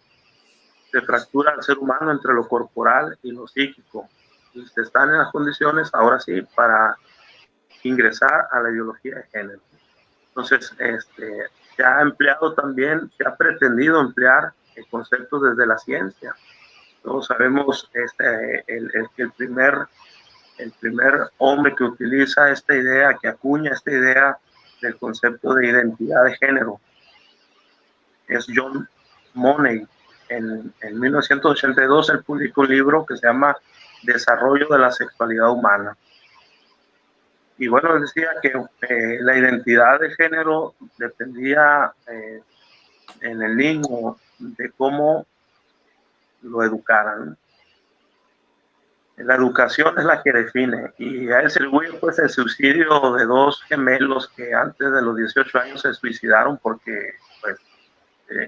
B: se fractura al ser humano entre lo corporal y lo psíquico. Y se están en las condiciones, ahora sí, para ingresar a la ideología de género. Entonces, se ha empleado también, se ha pretendido emplear el concepto desde la ciencia. Todos sabemos el primer hombre que utiliza esta idea, que acuña esta idea del concepto de identidad de género, es John Money. En 1982 él publicó un libro que se llama Desarrollo de la Sexualidad Humana. Y bueno, decía que la identidad de género dependía en el niño de cómo lo educaran. La educación es la que define, y a él se atribuye pues el suicidio de dos gemelos que antes de los 18 años se suicidaron porque pues,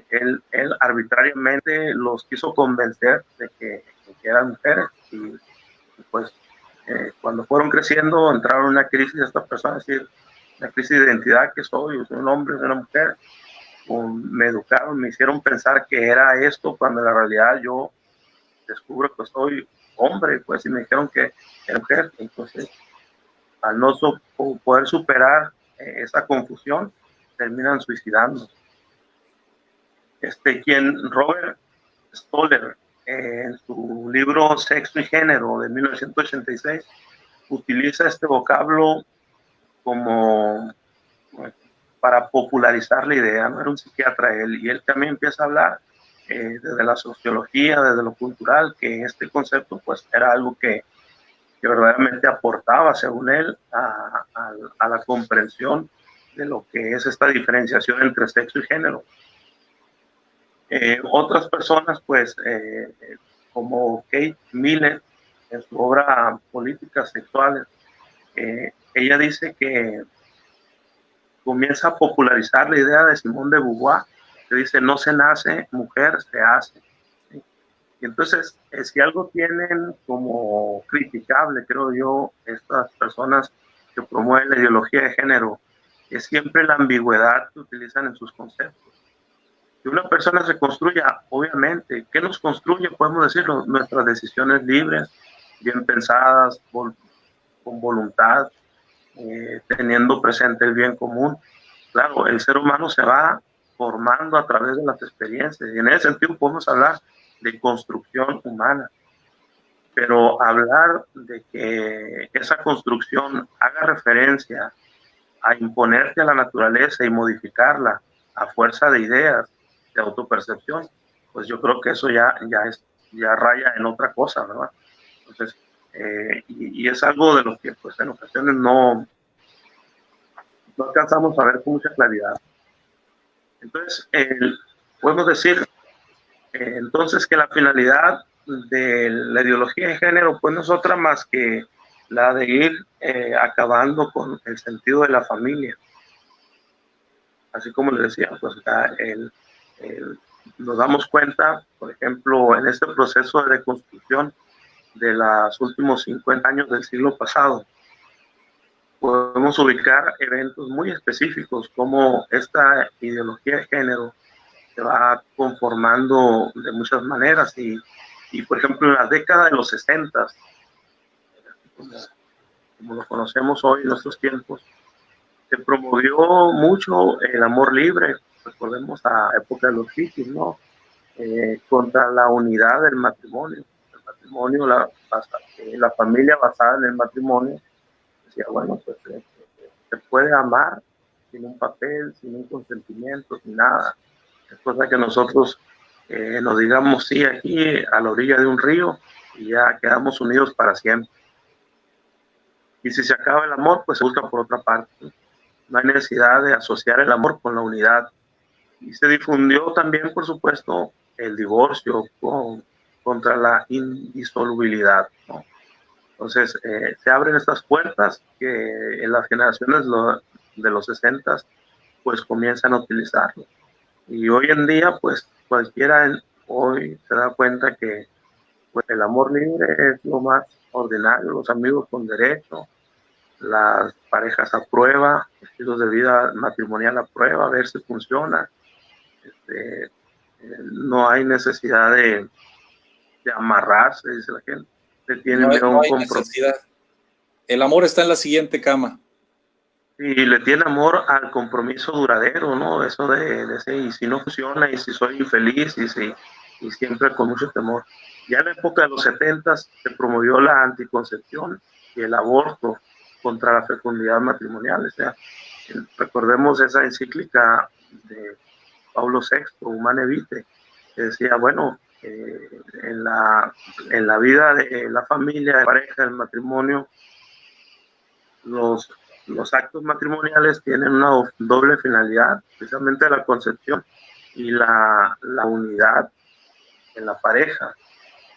B: él arbitrariamente los quiso convencer de que eran mujeres, y pues cuando fueron creciendo entraron en una crisis de estas personas, es decir, una crisis de identidad, que soy un hombre, soy una mujer. Me educaron, me hicieron pensar que era esto, cuando en la realidad yo descubro que soy hombre, pues, y me dijeron que era mujer. Entonces, al no poder superar esa confusión, terminan suicidando. Robert Stoller, en su libro Sexo y Género de 1986, utiliza este vocablo como para popularizar la idea. No era un psiquiatra él, y él también empieza a hablar desde la sociología, desde lo cultural, que este concepto pues era algo que verdaderamente aportaba, según él, a la comprensión de lo que es esta diferenciación entre sexo y género. Otras personas, pues, como Kate Millett, en su obra Políticas Sexuales, ella dice que comienza a popularizar la idea de Simone de Beauvoir, que dice: no se nace mujer, se hace. Y entonces, si algo tienen como criticable, creo yo, estas personas que promueven la ideología de género, es siempre la ambigüedad que utilizan en sus conceptos. Que una persona se construya, obviamente, ¿qué nos construye? Podemos decirlo, nuestras decisiones libres, bien pensadas, con voluntad, teniendo presente el bien común. Claro, el ser humano se va formando a través de las experiencias, y en ese sentido podemos hablar de construcción humana, pero hablar de que esa construcción haga referencia a imponerte a la naturaleza y modificarla a fuerza de ideas, de autopercepción, pues yo creo que eso ya raya en otra cosa, ¿verdad? Entonces, y es algo de lo que pues en ocasiones no alcanzamos a ver con mucha claridad. Entonces, podemos decir entonces que la finalidad de la ideología de género pues no es otra más que la de ir acabando con el sentido de la familia. Así como les decía, pues nos damos cuenta, por ejemplo, en este proceso de reconstrucción de los últimos 50 años del siglo pasado, podemos ubicar eventos muy específicos como esta ideología de género se va conformando de muchas maneras, y por ejemplo en la década de los 60, como lo conocemos hoy en nuestros tiempos, se promovió mucho el amor libre. Recordemos la época de los hippies, ¿no? Contra la unidad del matrimonio matrimonio, la familia basada en el matrimonio, decía, bueno, pues se puede amar sin un papel, sin un consentimiento, sin nada. Es cosa que nosotros nos digamos sí aquí a la orilla de un río y ya quedamos unidos para siempre. Y si se acaba el amor, pues se busca por otra parte. No hay necesidad de asociar el amor con la unidad. Y se difundió también, por supuesto, el divorcio contra la indisolubilidad, ¿no? Entonces, se abren estas puertas que en las generaciones de los 60 pues comienzan a utilizarlo. Y hoy en día, pues cualquiera hoy se da cuenta que pues, el amor libre es lo más ordinario, los amigos con derecho, las parejas a prueba, estilos de vida matrimonial a prueba, a ver si funciona. No hay necesidad de amarrarse, dice la gente. Se tiene miedo a un compromiso.
A: El amor está en la siguiente cama.
B: Y le tiene amor al compromiso duradero, ¿no? Eso de y si no funciona, y si soy infeliz, y siempre con mucho temor. Ya en la época de los 70 se promovió la anticoncepción y el aborto contra la fecundidad matrimonial. O sea, recordemos esa encíclica de Pablo VI, Humane Vitae, que decía, bueno, en la vida de la familia, de pareja, del matrimonio, los actos matrimoniales tienen una doble finalidad, precisamente la concepción y la unidad en la pareja.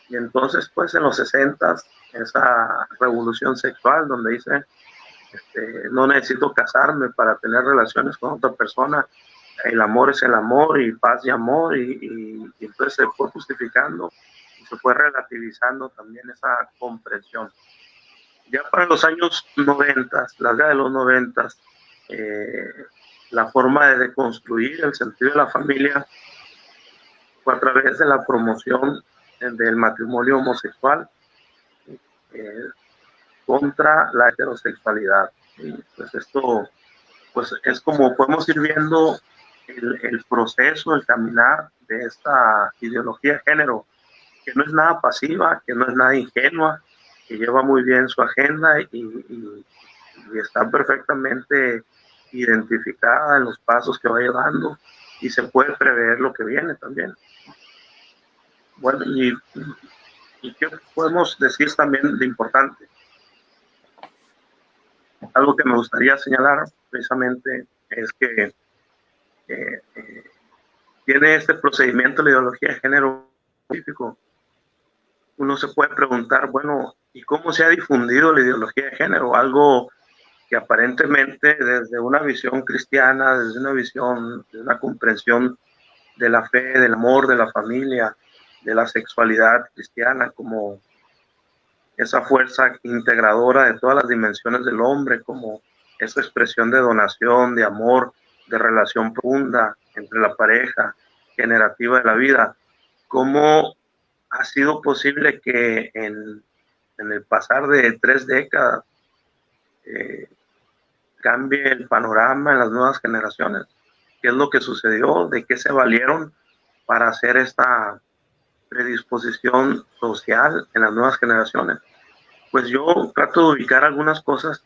B: Y entonces, pues en los 60, esa revolución sexual donde dice, no necesito casarme para tener relaciones con otra persona, el amor es el amor y paz y amor, y entonces se fue justificando y se fue relativizando también esa comprensión. Ya para los años 90, la década de los 90, la forma de deconstruir el sentido de la familia fue a través de la promoción del matrimonio homosexual contra la heterosexualidad. Y pues esto pues es como podemos ir viendo el proceso, el caminar de esta ideología de género, que no es nada pasiva, que no es nada ingenua, que lleva muy bien su agenda y está perfectamente identificada en los pasos que va llevando y se puede prever lo que viene también. Bueno, y ¿qué podemos decir también de importante? Algo que me gustaría señalar precisamente es que tiene este procedimiento la ideología de género científico. Uno se puede preguntar, bueno, ¿y cómo se ha difundido la ideología de género? Algo que aparentemente desde una visión cristiana, desde una visión, de una comprensión de la fe, del amor, de la familia, de la sexualidad cristiana como esa fuerza integradora de todas las dimensiones del hombre, como esa expresión de donación, de amor, de relación profunda entre la pareja, generativa de la vida. ¿Cómo ha sido posible que en el pasar de 3 décadas cambie el panorama en las nuevas generaciones? ¿Qué es lo que sucedió? ¿De qué se valieron para hacer esta predisposición social en las nuevas generaciones? Pues yo trato de ubicar algunas cosas,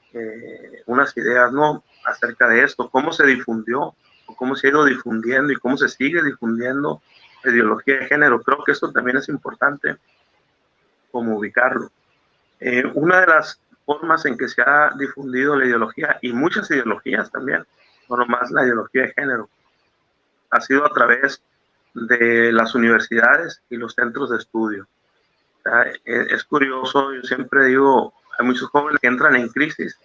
B: unas ideas, ¿no?, acerca de esto, cómo se difundió, o cómo se ha ido difundiendo y cómo se sigue difundiendo la ideología de género. Creo que esto también es importante, como ubicarlo. Una de las formas en que se ha difundido la ideología, y muchas ideologías también, no nomás la ideología de género, ha sido a través de las universidades y los centros de estudio. O sea, es curioso, yo siempre digo, hay muchos jóvenes que entran en crisis,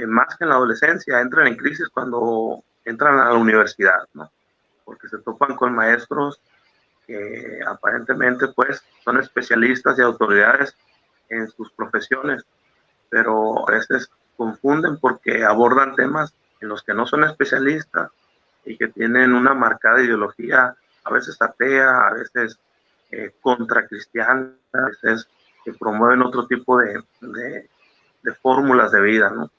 B: más que en la adolescencia, entran en crisis cuando entran a la universidad, ¿no? Porque se topan con maestros que aparentemente pues son especialistas y autoridades en sus profesiones, pero a veces confunden porque abordan temas en los que no son especialistas y que tienen una marcada ideología, a veces atea, a veces contracristiana, a veces que promueven otro tipo de fórmulas de vida, ¿no?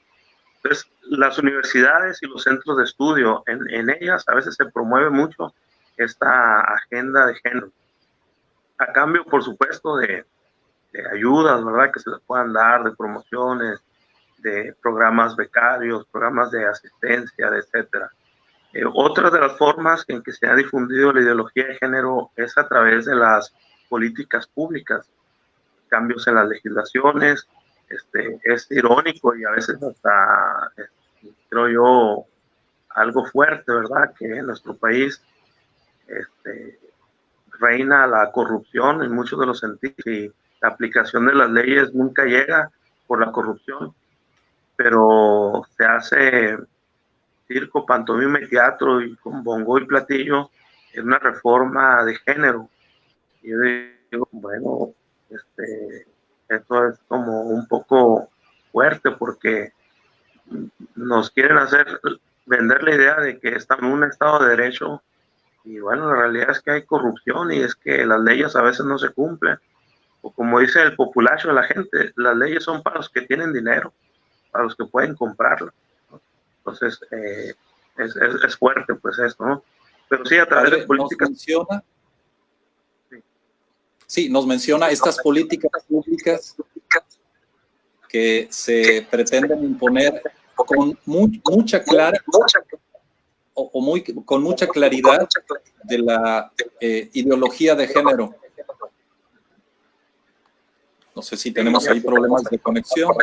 B: Entonces, las universidades y los centros de estudio, en ellas a veces se promueve mucho esta agenda de género, a cambio, por supuesto, de ayudas, ¿verdad?, que se les puedan dar, de promociones, de programas becarios, programas de asistencia, etcétera. Otra de las formas en que se ha difundido la ideología de género es a través de las políticas públicas, cambios en las legislaciones. Es irónico y a veces hasta, creo yo, algo fuerte, ¿verdad?, que en nuestro país reina la corrupción en muchos de los sentidos y la aplicación de las leyes nunca llega por la corrupción, pero se hace circo, pantomima y teatro y con bongo y platillo en una reforma de género. Y yo digo, bueno, esto es como un poco fuerte porque nos quieren hacer vender la idea de que estamos en un Estado de Derecho y bueno, la realidad es que hay corrupción y es que las leyes a veces no se cumplen. O como dice el populacho de la gente, las leyes son para los que tienen dinero, para los que pueden comprarlas, ¿no? Entonces, es fuerte pues esto, ¿no? Pero sí, a través de políticas...
A: Nos menciona estas políticas públicas que se pretenden imponer con mucha claridad de la ideología de género. No sé si tenemos ahí problemas de conexión.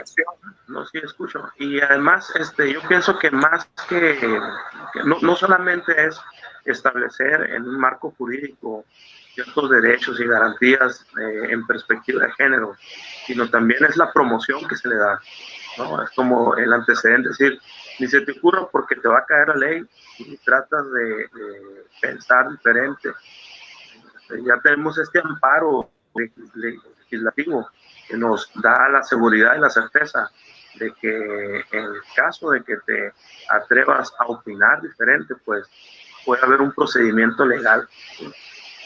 B: No, sí escucho. Y además, yo pienso que más que no solamente es establecer en un marco jurídico ciertos derechos y garantías en perspectiva de género, sino también es la promoción que se le da, ¿no? Es como el antecedente, es decir, ni se te ocurra porque te va a caer la ley y tratas de pensar diferente. Ya tenemos este amparo legislativo que nos da la seguridad y la certeza de que en el caso de que te atrevas a opinar diferente, pues puede haber un procedimiento legal.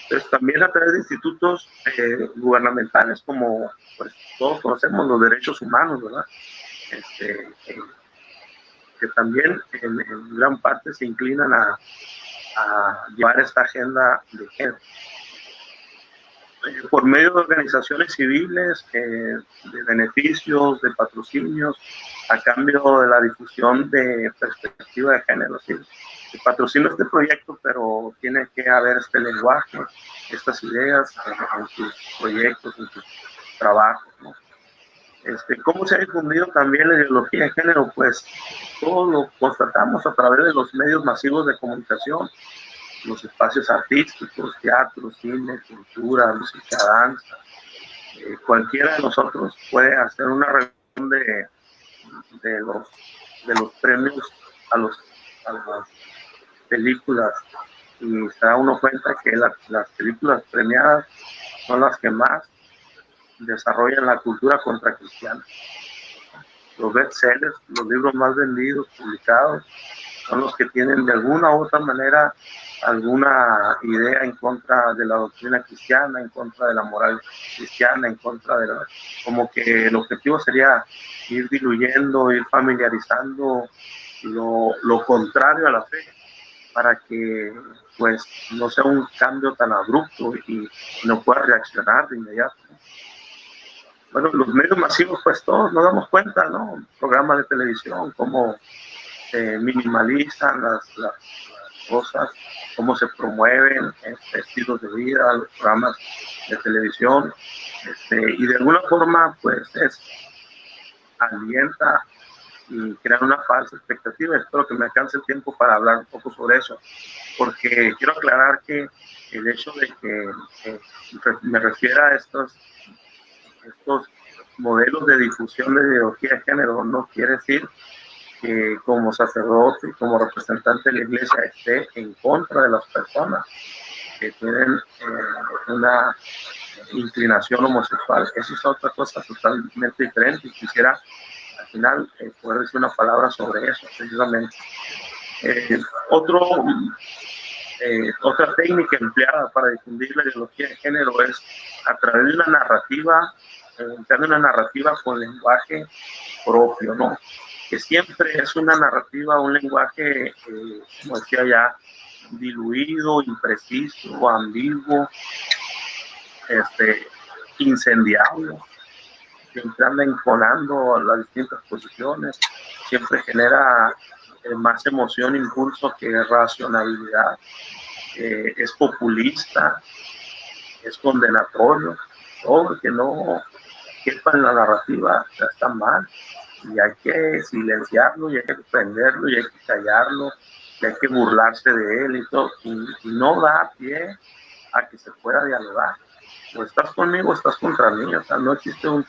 B: Entonces, también a través de institutos gubernamentales, como pues, todos conocemos los derechos humanos, ¿verdad? Que también en gran parte se inclinan a llevar esta agenda de género. Por medio de organizaciones civiles, de beneficios, de patrocinios, a cambio de la difusión de perspectiva de género. ¿Sí? El patrocinio este proyecto, pero tiene que haber este lenguaje, estas ideas en sus proyectos, en sus trabajos, ¿no? ¿Cómo se ha difundido también la ideología de género? Pues todo lo constatamos a través de los medios masivos de comunicación, los espacios artísticos, teatro, cine, cultura, música, danza. Cualquiera de nosotros puede hacer una revisión de los premios a las películas y se da uno cuenta que las películas premiadas son las que más desarrollan la cultura contracristiana. Los bestsellers, los libros más vendidos, publicados, son los que tienen de alguna u otra manera alguna idea en contra de la doctrina cristiana, en contra de la moral cristiana, en contra de como que el objetivo sería ir diluyendo, ir familiarizando lo contrario a la fe, para que pues no sea un cambio tan abrupto y no pueda reaccionar de inmediato. Bueno, los medios masivos, pues todos nos damos cuenta, ¿no? Programas de televisión, cómo se minimalizan las cosas, cómo se promueven estilos de vida, los programas de televisión, y de alguna forma, pues alienta y crea una falsa expectativa. Espero que me alcance el tiempo para hablar un poco sobre eso, porque quiero aclarar que el hecho de que me refiera a estos modelos de difusión de ideología de género no quiere decir que como sacerdote, como representante de la iglesia, esté en contra de las personas que tienen una inclinación homosexual. Eso es otra cosa totalmente diferente y quisiera al final poder decir una palabra sobre eso precisamente. Otra técnica empleada para difundir la ideología de género es a través de una narrativa, una narrativa con lenguaje propio, ¿no? Que siempre es una narrativa, un lenguaje, como decía ya, diluido, impreciso, ambiguo, incendiario, siempre anda imponando las distintas posiciones, siempre genera más emoción, impulso que racionalidad, es populista, es condenatorio, todo que no quepa en la narrativa está mal, y hay que silenciarlo, y hay que prenderlo, y hay que callarlo, y hay que burlarse de él y todo, y no da pie a que se pueda dialogar. O estás conmigo o estás contra mí, o sea, no existe un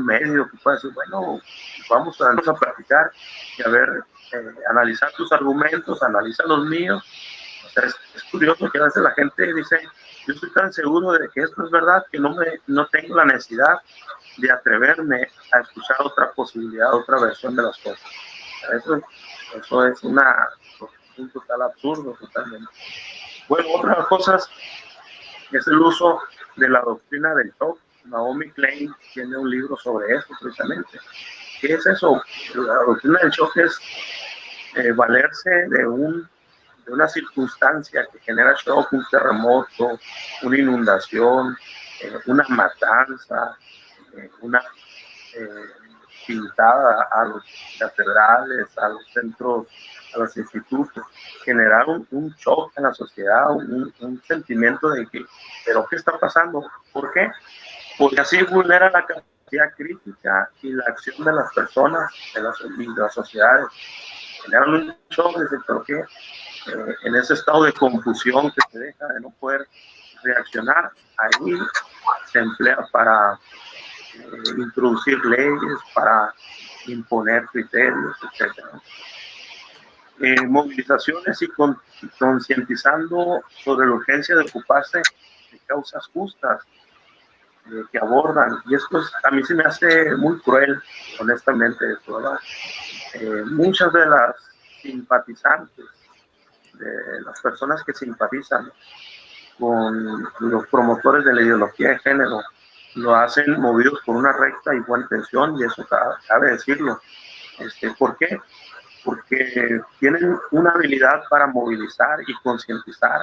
B: medio que pueda decir, bueno, vamos a platicar y a ver, analizar tus argumentos, analiza los míos. O sea, es curioso que a veces la gente dice, yo estoy tan seguro de que esto es verdad que no tengo la necesidad de atreverme a escuchar otra posibilidad, otra versión de las cosas. Eso es un total absurdo, totalmente. Bueno, otras cosas es el uso de la doctrina del shock. Naomi Klein tiene un libro sobre eso precisamente. ¿Qué es eso? La doctrina del shock es valerse de una circunstancia que genera shock, un terremoto, una inundación, una matanza, una pintada a los catedrales, a los centros, a los institutos, generar un shock en la sociedad, un sentimiento de que, ¿pero qué está pasando? ¿Por qué? Porque así vulnera la capacidad crítica y la acción de las personas, de las sociedades. Generan un shock, de ¿pero qué? En ese estado de confusión que se deja de no poder reaccionar, ahí se emplea para introducir leyes, para imponer criterios, etc. Movilizaciones y concientizando sobre la urgencia de ocuparse de causas justas que abordan, y esto a mí se me hace muy cruel, honestamente, esto, ¿verdad? Muchas de las simpatizantes, de las personas que simpatizan con los promotores de la ideología de género, lo hacen movidos por una recta y buena intención, y eso cabe decirlo. ¿Por qué? Porque tienen una habilidad para movilizar y concientizar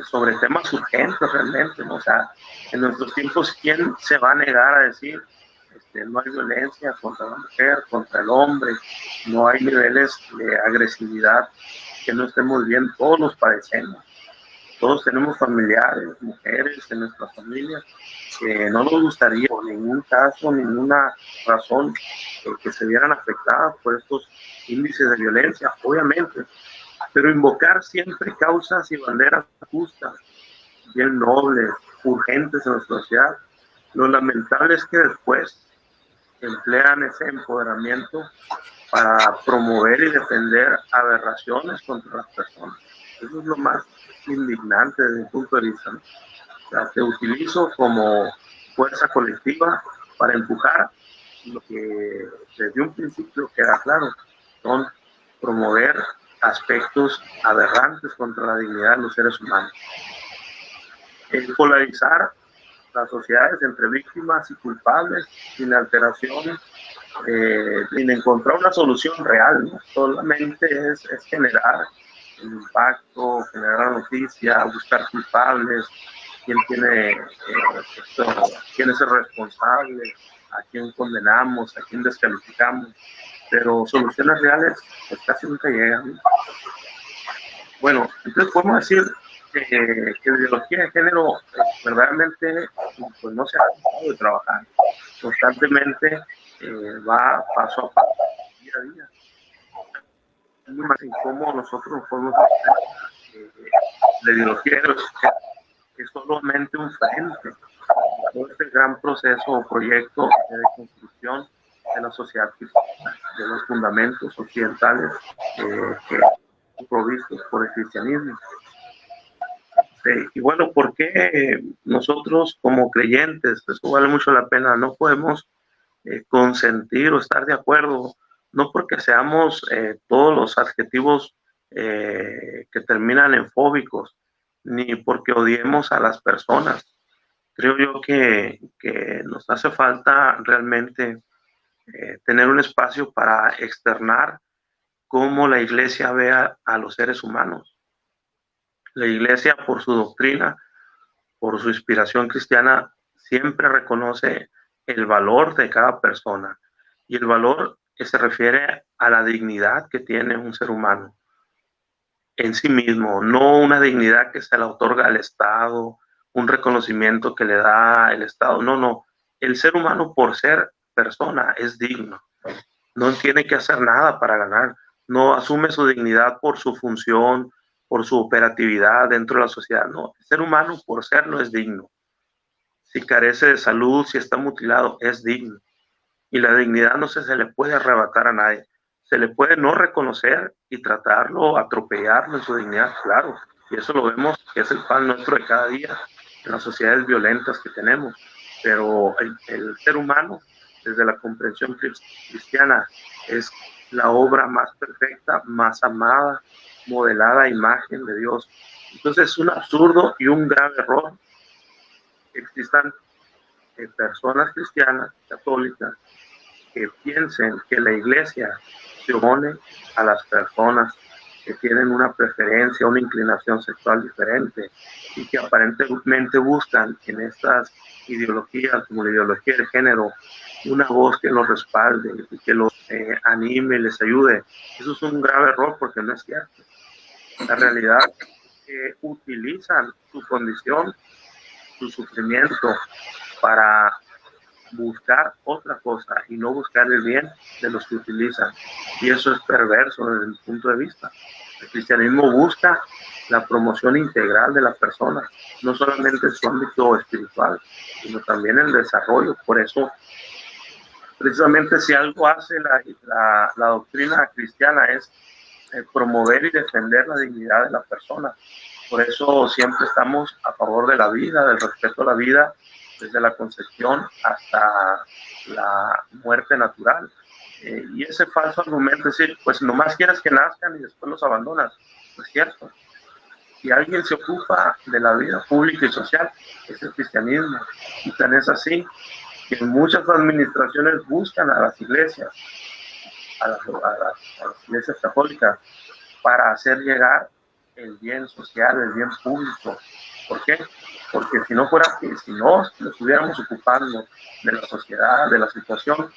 B: sobre temas urgentes realmente, ¿no? O sea, en nuestros tiempos, ¿quién se va a negar a decir no hay violencia contra la mujer, contra el hombre, no hay niveles de agresividad que no estemos bien? Todos nos padecemos. Todos tenemos familiares, mujeres en nuestras familias, que no nos gustaría por ningún caso, ninguna razón que se vieran afectadas por estos índices de violencia, obviamente, pero invocar siempre causas y banderas justas, bien nobles, urgentes en nuestra sociedad. Lo lamentable es que después emplean ese empoderamiento para promover y defender aberraciones contra las personas. Eso es lo más indignante desde mi punto de vista. O sea, te utilizo como fuerza colectiva para empujar lo que desde un principio queda claro, son promover aspectos aberrantes contra la dignidad de los seres humanos. Polarizar las sociedades entre víctimas y culpables, sin alteración, sin encontrar una solución real, ¿no? Solamente es generar el impacto, generar la noticia, buscar culpables, quién es el responsable, a quién condenamos, a quién descalificamos, pero soluciones reales pues casi nunca llegan, ¿no? Bueno, entonces podemos decir que la ideología de género verdaderamente pues no se ha dejado de trabajar, constantemente va paso a paso, día a día. Es muy más en cómo nosotros podemos hacer la ideología es solamente un frente a todo este gran proceso o proyecto de construcción de la sociedad cristiana, de los fundamentos occidentales que son provistos por el cristianismo. Y bueno, ¿por qué nosotros como creyentes, eso vale mucho la pena, no podemos consentir o estar de acuerdo? No porque seamos todos los adjetivos que terminan en fóbicos, ni porque odiemos a las personas. Creo yo que nos hace falta realmente tener un espacio para externar cómo la iglesia ve a los seres humanos. La iglesia, por su doctrina, por su inspiración cristiana, siempre reconoce el valor de cada persona. Y el valor que se refiere a la dignidad que tiene un ser humano en sí mismo, no una dignidad que se le otorga al Estado, un reconocimiento que le da el Estado. No, no. El ser humano, por ser persona, es digno. No tiene que hacer nada para ganar. No asume su dignidad por su función, por su operatividad dentro de la sociedad. No, el ser humano, por serlo, es digno. Si carece de salud, si está mutilado, es digno. Y la dignidad no se le puede arrebatar a nadie. Se le puede no reconocer y tratarlo, atropellarlo en su dignidad, claro. Y eso lo vemos, que es el pan nuestro de cada día en las sociedades violentas que tenemos. Pero el ser humano, desde la comprensión cristiana, es la obra más perfecta, más amada, modelada a imagen de Dios. Entonces es un absurdo y un grave error que existan personas cristianas, católicas, que piensen que la iglesia se opone a las personas que tienen una preferencia, una inclinación sexual diferente y que aparentemente buscan en estas ideologías, como la ideología de género, una voz que los respalde y que los anime, les ayude. Eso es un grave error porque no es cierto. La realidad es que utilizan su condición, su sufrimiento para buscar otra cosa y no buscar el bien de los que utilizan. Y eso es perverso desde mi punto de vista. El cristianismo busca la promoción integral de la persona, no solamente en su ámbito espiritual, sino también el desarrollo. Por eso, precisamente si algo hace la doctrina cristiana es promover y defender la dignidad de la persona. Por eso siempre estamos a favor de la vida, del respeto a la vida, desde la concepción hasta la muerte natural. Y ese falso argumento es decir, pues nomás quieres que nazcan y después los abandonas. No es cierto. Si alguien se ocupa de la vida pública y social, es el cristianismo. Y tan es así que muchas administraciones buscan a las iglesias, a las iglesias católicas, para hacer llegar el bien social, el bien público. ¿Por qué? Porque si no fuera así, si no nos estuviéramos ocupando de la sociedad, de la situación,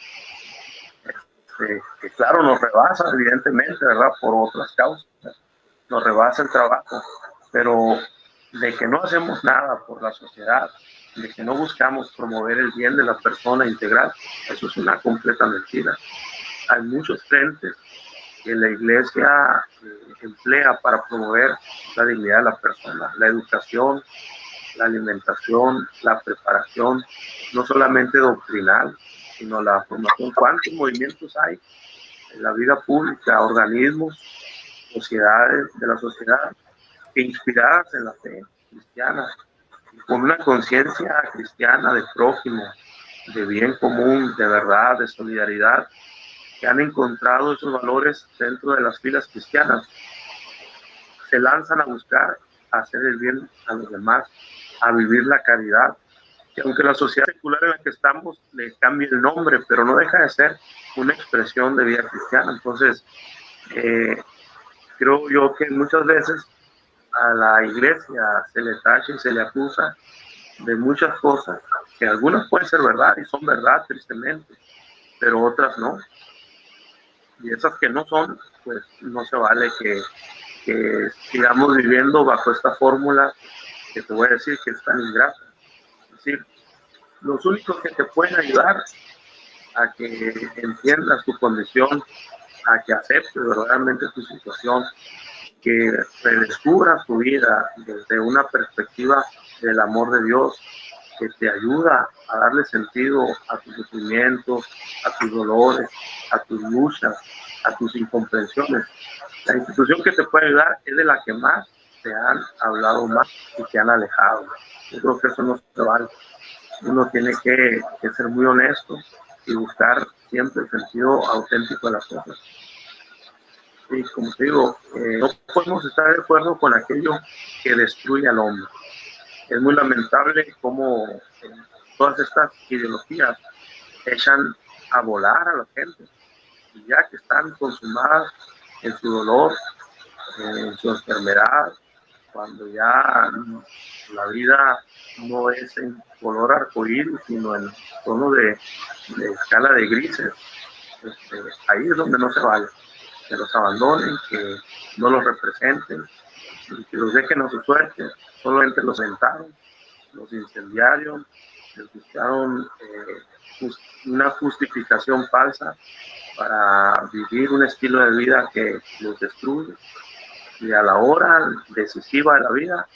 B: que claro, nos rebasa evidentemente, ¿verdad? Por otras causas, nos rebasa el trabajo, pero de que no hacemos nada por la sociedad, de que no buscamos promover el bien de la persona integral, eso es una completa mentira. Hay muchos frentes que la iglesia emplea para promover la dignidad de la persona, la educación, la alimentación, la preparación, no solamente doctrinal, sino la formación. ¿Cuántos movimientos hay en la vida pública, organismos, sociedades de la sociedad, que inspiradas en la fe cristiana, con una conciencia cristiana de prójimo, de bien común, de verdad, de solidaridad, que han encontrado esos valores dentro de las filas cristianas, se lanzan a buscar hacer el bien a los demás, a vivir la caridad. Y aunque la sociedad secular en la que estamos le cambie el nombre, pero no deja de ser una expresión de vida cristiana. Entonces, creo yo que muchas veces a la iglesia se le tacha y se le acusa de muchas cosas, que algunas pueden ser verdad y son verdad, tristemente, pero otras no. Y esas que no son, pues no se vale que sigamos viviendo bajo esta fórmula que te voy a decir que es tan ingrata. Es decir, los únicos que te pueden ayudar a que entiendas tu condición, a que aceptes verdaderamente tu situación, que redescubras tu vida desde una perspectiva del amor de Dios, que te ayuda a darle sentido a tus sufrimientos, a tus dolores, a tus luchas, a tus incomprensiones. La institución que te puede ayudar es de la que más te han hablado más y te han alejado. Yo creo que eso no se vale. Uno tiene que ser muy honesto y buscar siempre el sentido auténtico de las cosas. Y como te digo, no podemos estar de acuerdo con aquello que destruye al hombre. Es muy lamentable cómo todas estas ideologías echan a volar a la gente, y ya que están consumadas en su dolor, en su enfermedad, cuando ya la vida no es en color arcoíris, sino en tono de escala de grises. Ahí es donde no se vale, que los abandonen, que no los representen, que los dejen a su suerte. Solamente los sentaron, los incendiaron, les buscaron una justificación falsa para vivir un estilo de vida que los destruye, y a la hora decisiva de la vida,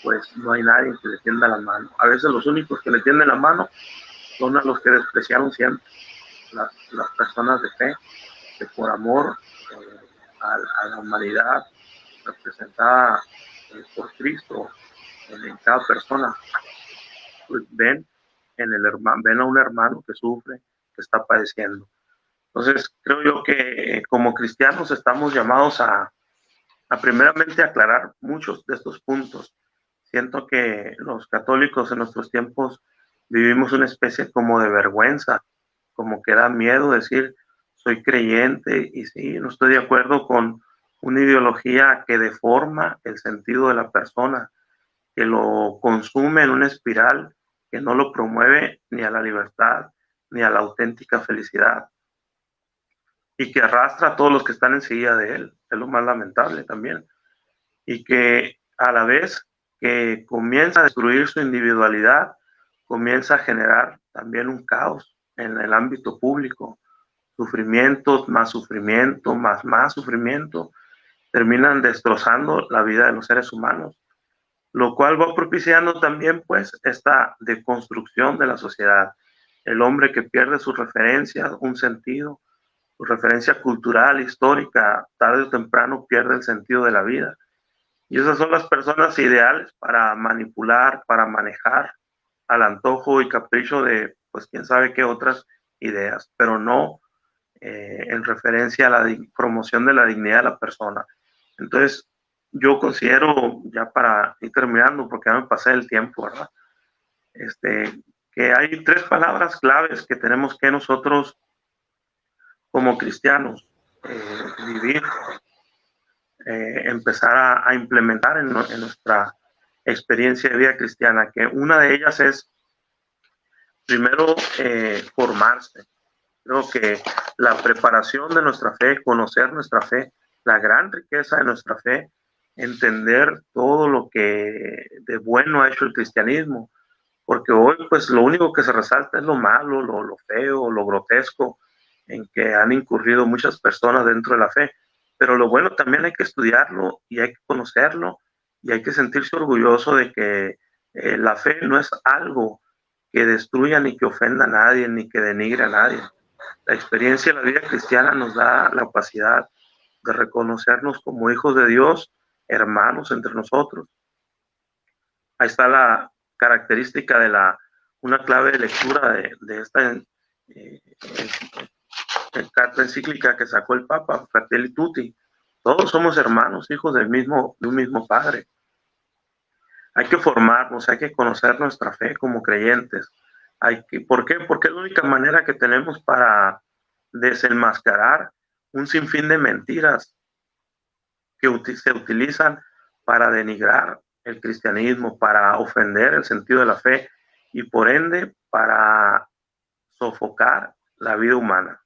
B: pues no hay nadie que le tienda la mano. A veces los únicos que le tienden la mano son a los que despreciaron siempre, las personas de fe, que por amor a la humanidad representada por Cristo en cada persona, pues ven a un hermano que sufre, que está padeciendo. Entonces, creo yo que como cristianos estamos llamados a primeramente aclarar muchos de estos puntos. Siento que los católicos en nuestros tiempos vivimos una especie como de vergüenza, como que da miedo decir soy creyente, y sí, no estoy de acuerdo con una ideología que deforma el sentido de la persona, que lo consume en una espiral que no lo promueve ni a la libertad ni a la auténtica felicidad, y que arrastra a todos los que están enseguida de él. Es lo más lamentable también. Y que a la vez que comienza a destruir su individualidad, comienza a generar también un caos en el ámbito público. Sufrimientos, más sufrimiento, más sufrimiento, terminan destrozando la vida de los seres humanos, lo cual va propiciando también pues esta deconstrucción de la sociedad. El hombre que pierde su referencia, un sentido, su referencia cultural, histórica, tarde o temprano pierde el sentido de la vida. Y esas son las personas ideales para manipular, para manejar al antojo y capricho de, pues, quién sabe qué otras ideas, pero no en referencia a la promoción de la dignidad de la persona. Entonces, yo considero, ya para ir terminando, porque ya me pasé el tiempo, ¿verdad? Que hay 3 palabras claves que tenemos que nosotros, como cristianos, vivir, empezar a implementar en nuestra experiencia de vida cristiana, que una de ellas es, primero, formarse. Creo que la preparación de nuestra fe, conocer nuestra fe, la gran riqueza de nuestra fe, entender todo lo que de bueno ha hecho el cristianismo, porque hoy pues lo único que se resalta es lo malo, lo feo, lo grotesco en que han incurrido muchas personas dentro de la fe, pero lo bueno también hay que estudiarlo y hay que conocerlo, y hay que sentirse orgulloso de que la fe no es algo que destruya ni que ofenda a nadie ni que denigre a nadie. La experiencia de la vida cristiana nos da la capacidad de reconocernos como hijos de Dios, hermanos entre nosotros. Ahí está la característica de una clave de lectura de esta carta encíclica que sacó el Papa, Fratelli Tutti. Todos somos hermanos, hijos de un mismo Padre. Hay que formarnos, hay que conocer nuestra fe como creyentes. ¿Por qué? Porque es la única manera que tenemos para desenmascarar un sinfín de mentiras que se utilizan para denigrar el cristianismo, para ofender el sentido de la fe y por ende para sofocar la vida humana.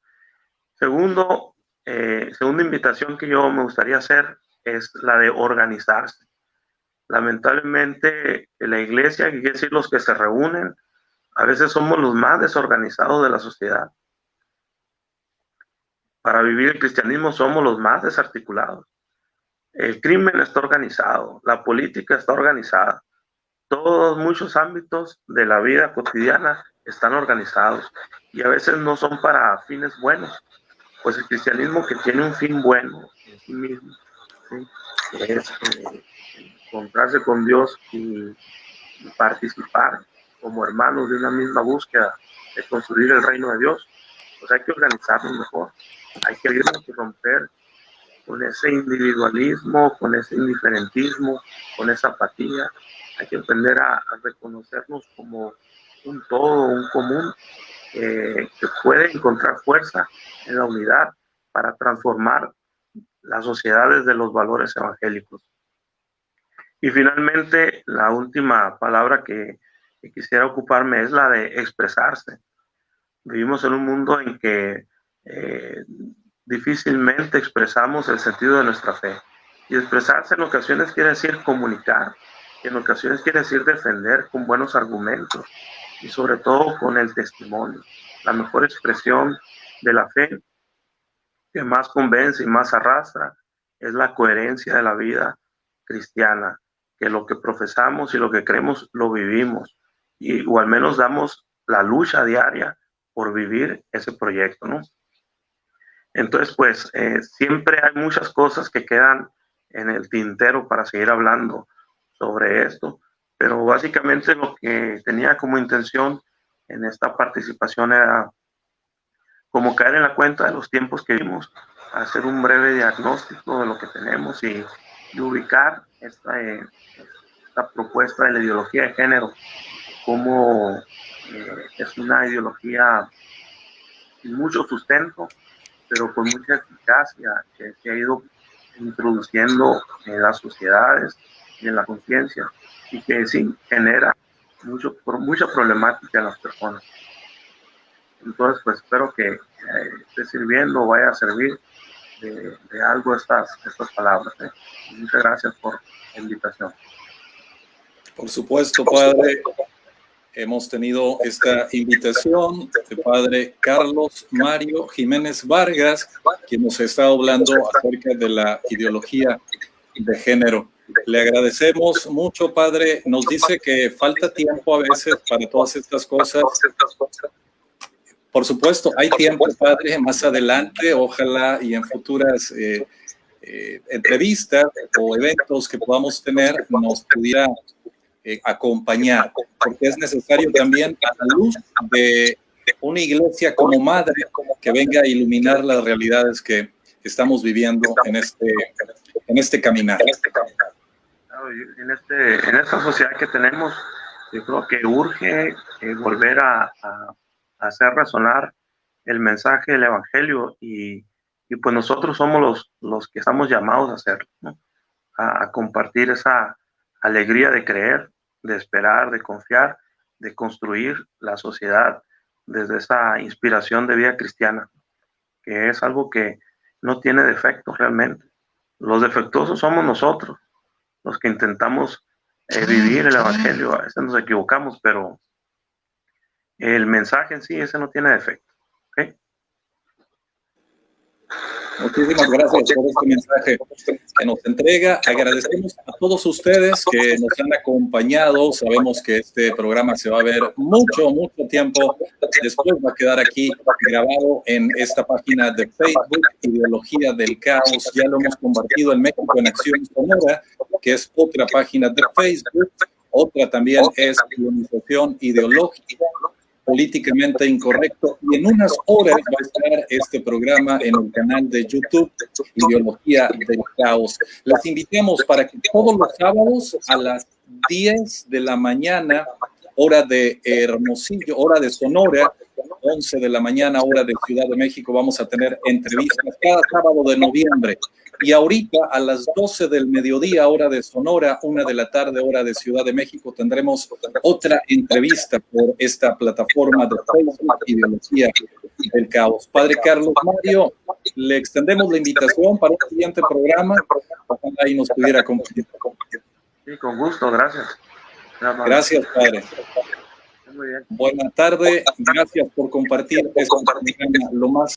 B: Segunda invitación que yo me gustaría hacer es la de organizarse. Lamentablemente la iglesia, que quiere decir los que se reúnen, a veces somos los más desorganizados de la sociedad. Para vivir el cristianismo somos los más desarticulados. El crimen está organizado, la política está organizada, muchos ámbitos de la vida cotidiana están organizados y a veces no son para fines buenos. Pues el cristianismo, que tiene un fin bueno en sí mismo, ¿sí?, es encontrarse con Dios y participar como hermanos de una misma búsqueda de construir el reino de Dios. Pues hay que organizarnos mejor, hay que irnos y romper con ese individualismo, con ese indiferentismo, con esa apatía. Hay que aprender a reconocernos como un todo, un común, que puede encontrar fuerza en la unidad para transformar las sociedades de los valores evangélicos. Y finalmente, la última palabra que que quisiera ocuparme es la de expresarse. Vivimos en un mundo en que difícilmente expresamos el sentido de nuestra fe. Y expresarse en ocasiones quiere decir comunicar, y en ocasiones quiere decir defender con buenos argumentos y sobre todo con el testimonio. La mejor expresión de la fe que más convence y más arrastra es la coherencia de la vida cristiana, que lo que profesamos y lo que creemos lo vivimos, o al menos damos la lucha diaria por vivir ese proyecto, ¿no? Entonces, pues, siempre hay muchas cosas que quedan en el tintero para seguir hablando sobre esto, pero básicamente lo que tenía como intención en esta participación era como caer en la cuenta de los tiempos que vivimos, hacer un breve diagnóstico de lo que tenemos y ubicar esta propuesta de la ideología de género como es una ideología sin mucho sustento, pero con mucha eficacia que se ha ido introduciendo en las sociedades y en la conciencia, y que sí genera mucha problemática en las personas. Entonces, pues espero que esté sirviendo o vaya a servir de algo estas palabras. Muchas gracias por la invitación.
A: Por supuesto, padre. Hemos tenido esta invitación del padre Carlos Mario Jiménez Vargas, quien nos está hablando acerca de la ideología de género. Le agradecemos mucho, padre. Nos dice que falta tiempo a veces para todas estas cosas. Por supuesto, hay tiempo, padre, más adelante, ojalá y en futuras entrevistas o eventos que podamos tener, nos pudiera acompañar, porque es necesario también a la luz de una iglesia como madre que venga a iluminar las realidades que estamos viviendo en este caminar.
B: En esta sociedad que tenemos, yo creo que urge volver a hacer resonar el mensaje del Evangelio y pues nosotros somos los que estamos llamados a hacerlo, ¿no? A compartir esa alegría de creer, de esperar, de confiar, de construir la sociedad desde esa inspiración de vida cristiana, que es algo que no tiene defectos realmente. Los defectuosos somos nosotros, los que intentamos vivir el Evangelio. A veces nos equivocamos, pero el mensaje en sí, ese no tiene defecto. ¿Okay?
A: Muchísimas gracias por este mensaje que nos entrega. Agradecemos a todos ustedes que nos han acompañado. Sabemos que este programa se va a ver mucho tiempo. Después va a quedar aquí grabado en esta página de Facebook, Ideología del Caos. Ya lo hemos compartido en México en Acción Sonora, que es otra página de Facebook. Otra también es Colonización Ideológica, Políticamente Incorrecto, y en unas horas va a estar este programa en el canal de YouTube Ideología del Caos. Les invitamos para que todos los sábados a las 10 de la mañana, hora de Hermosillo, hora de Sonora, 11 de la mañana, hora de Ciudad de México, vamos a tener entrevistas cada sábado de noviembre. Y ahorita a las 12 del mediodía, hora de Sonora, 1 de la tarde, hora de Ciudad de México, tendremos otra entrevista por esta plataforma de Facebook, Ideología del Caos. Padre Carlos Mario, le extendemos la invitación para un siguiente programa. Ojalá ahí nos pudiera compartir.
B: Sí, con gusto, gracias.
A: Gracias, padre.
B: Muy bien.
A: Buena tarde, gracias por compartir este programa lo más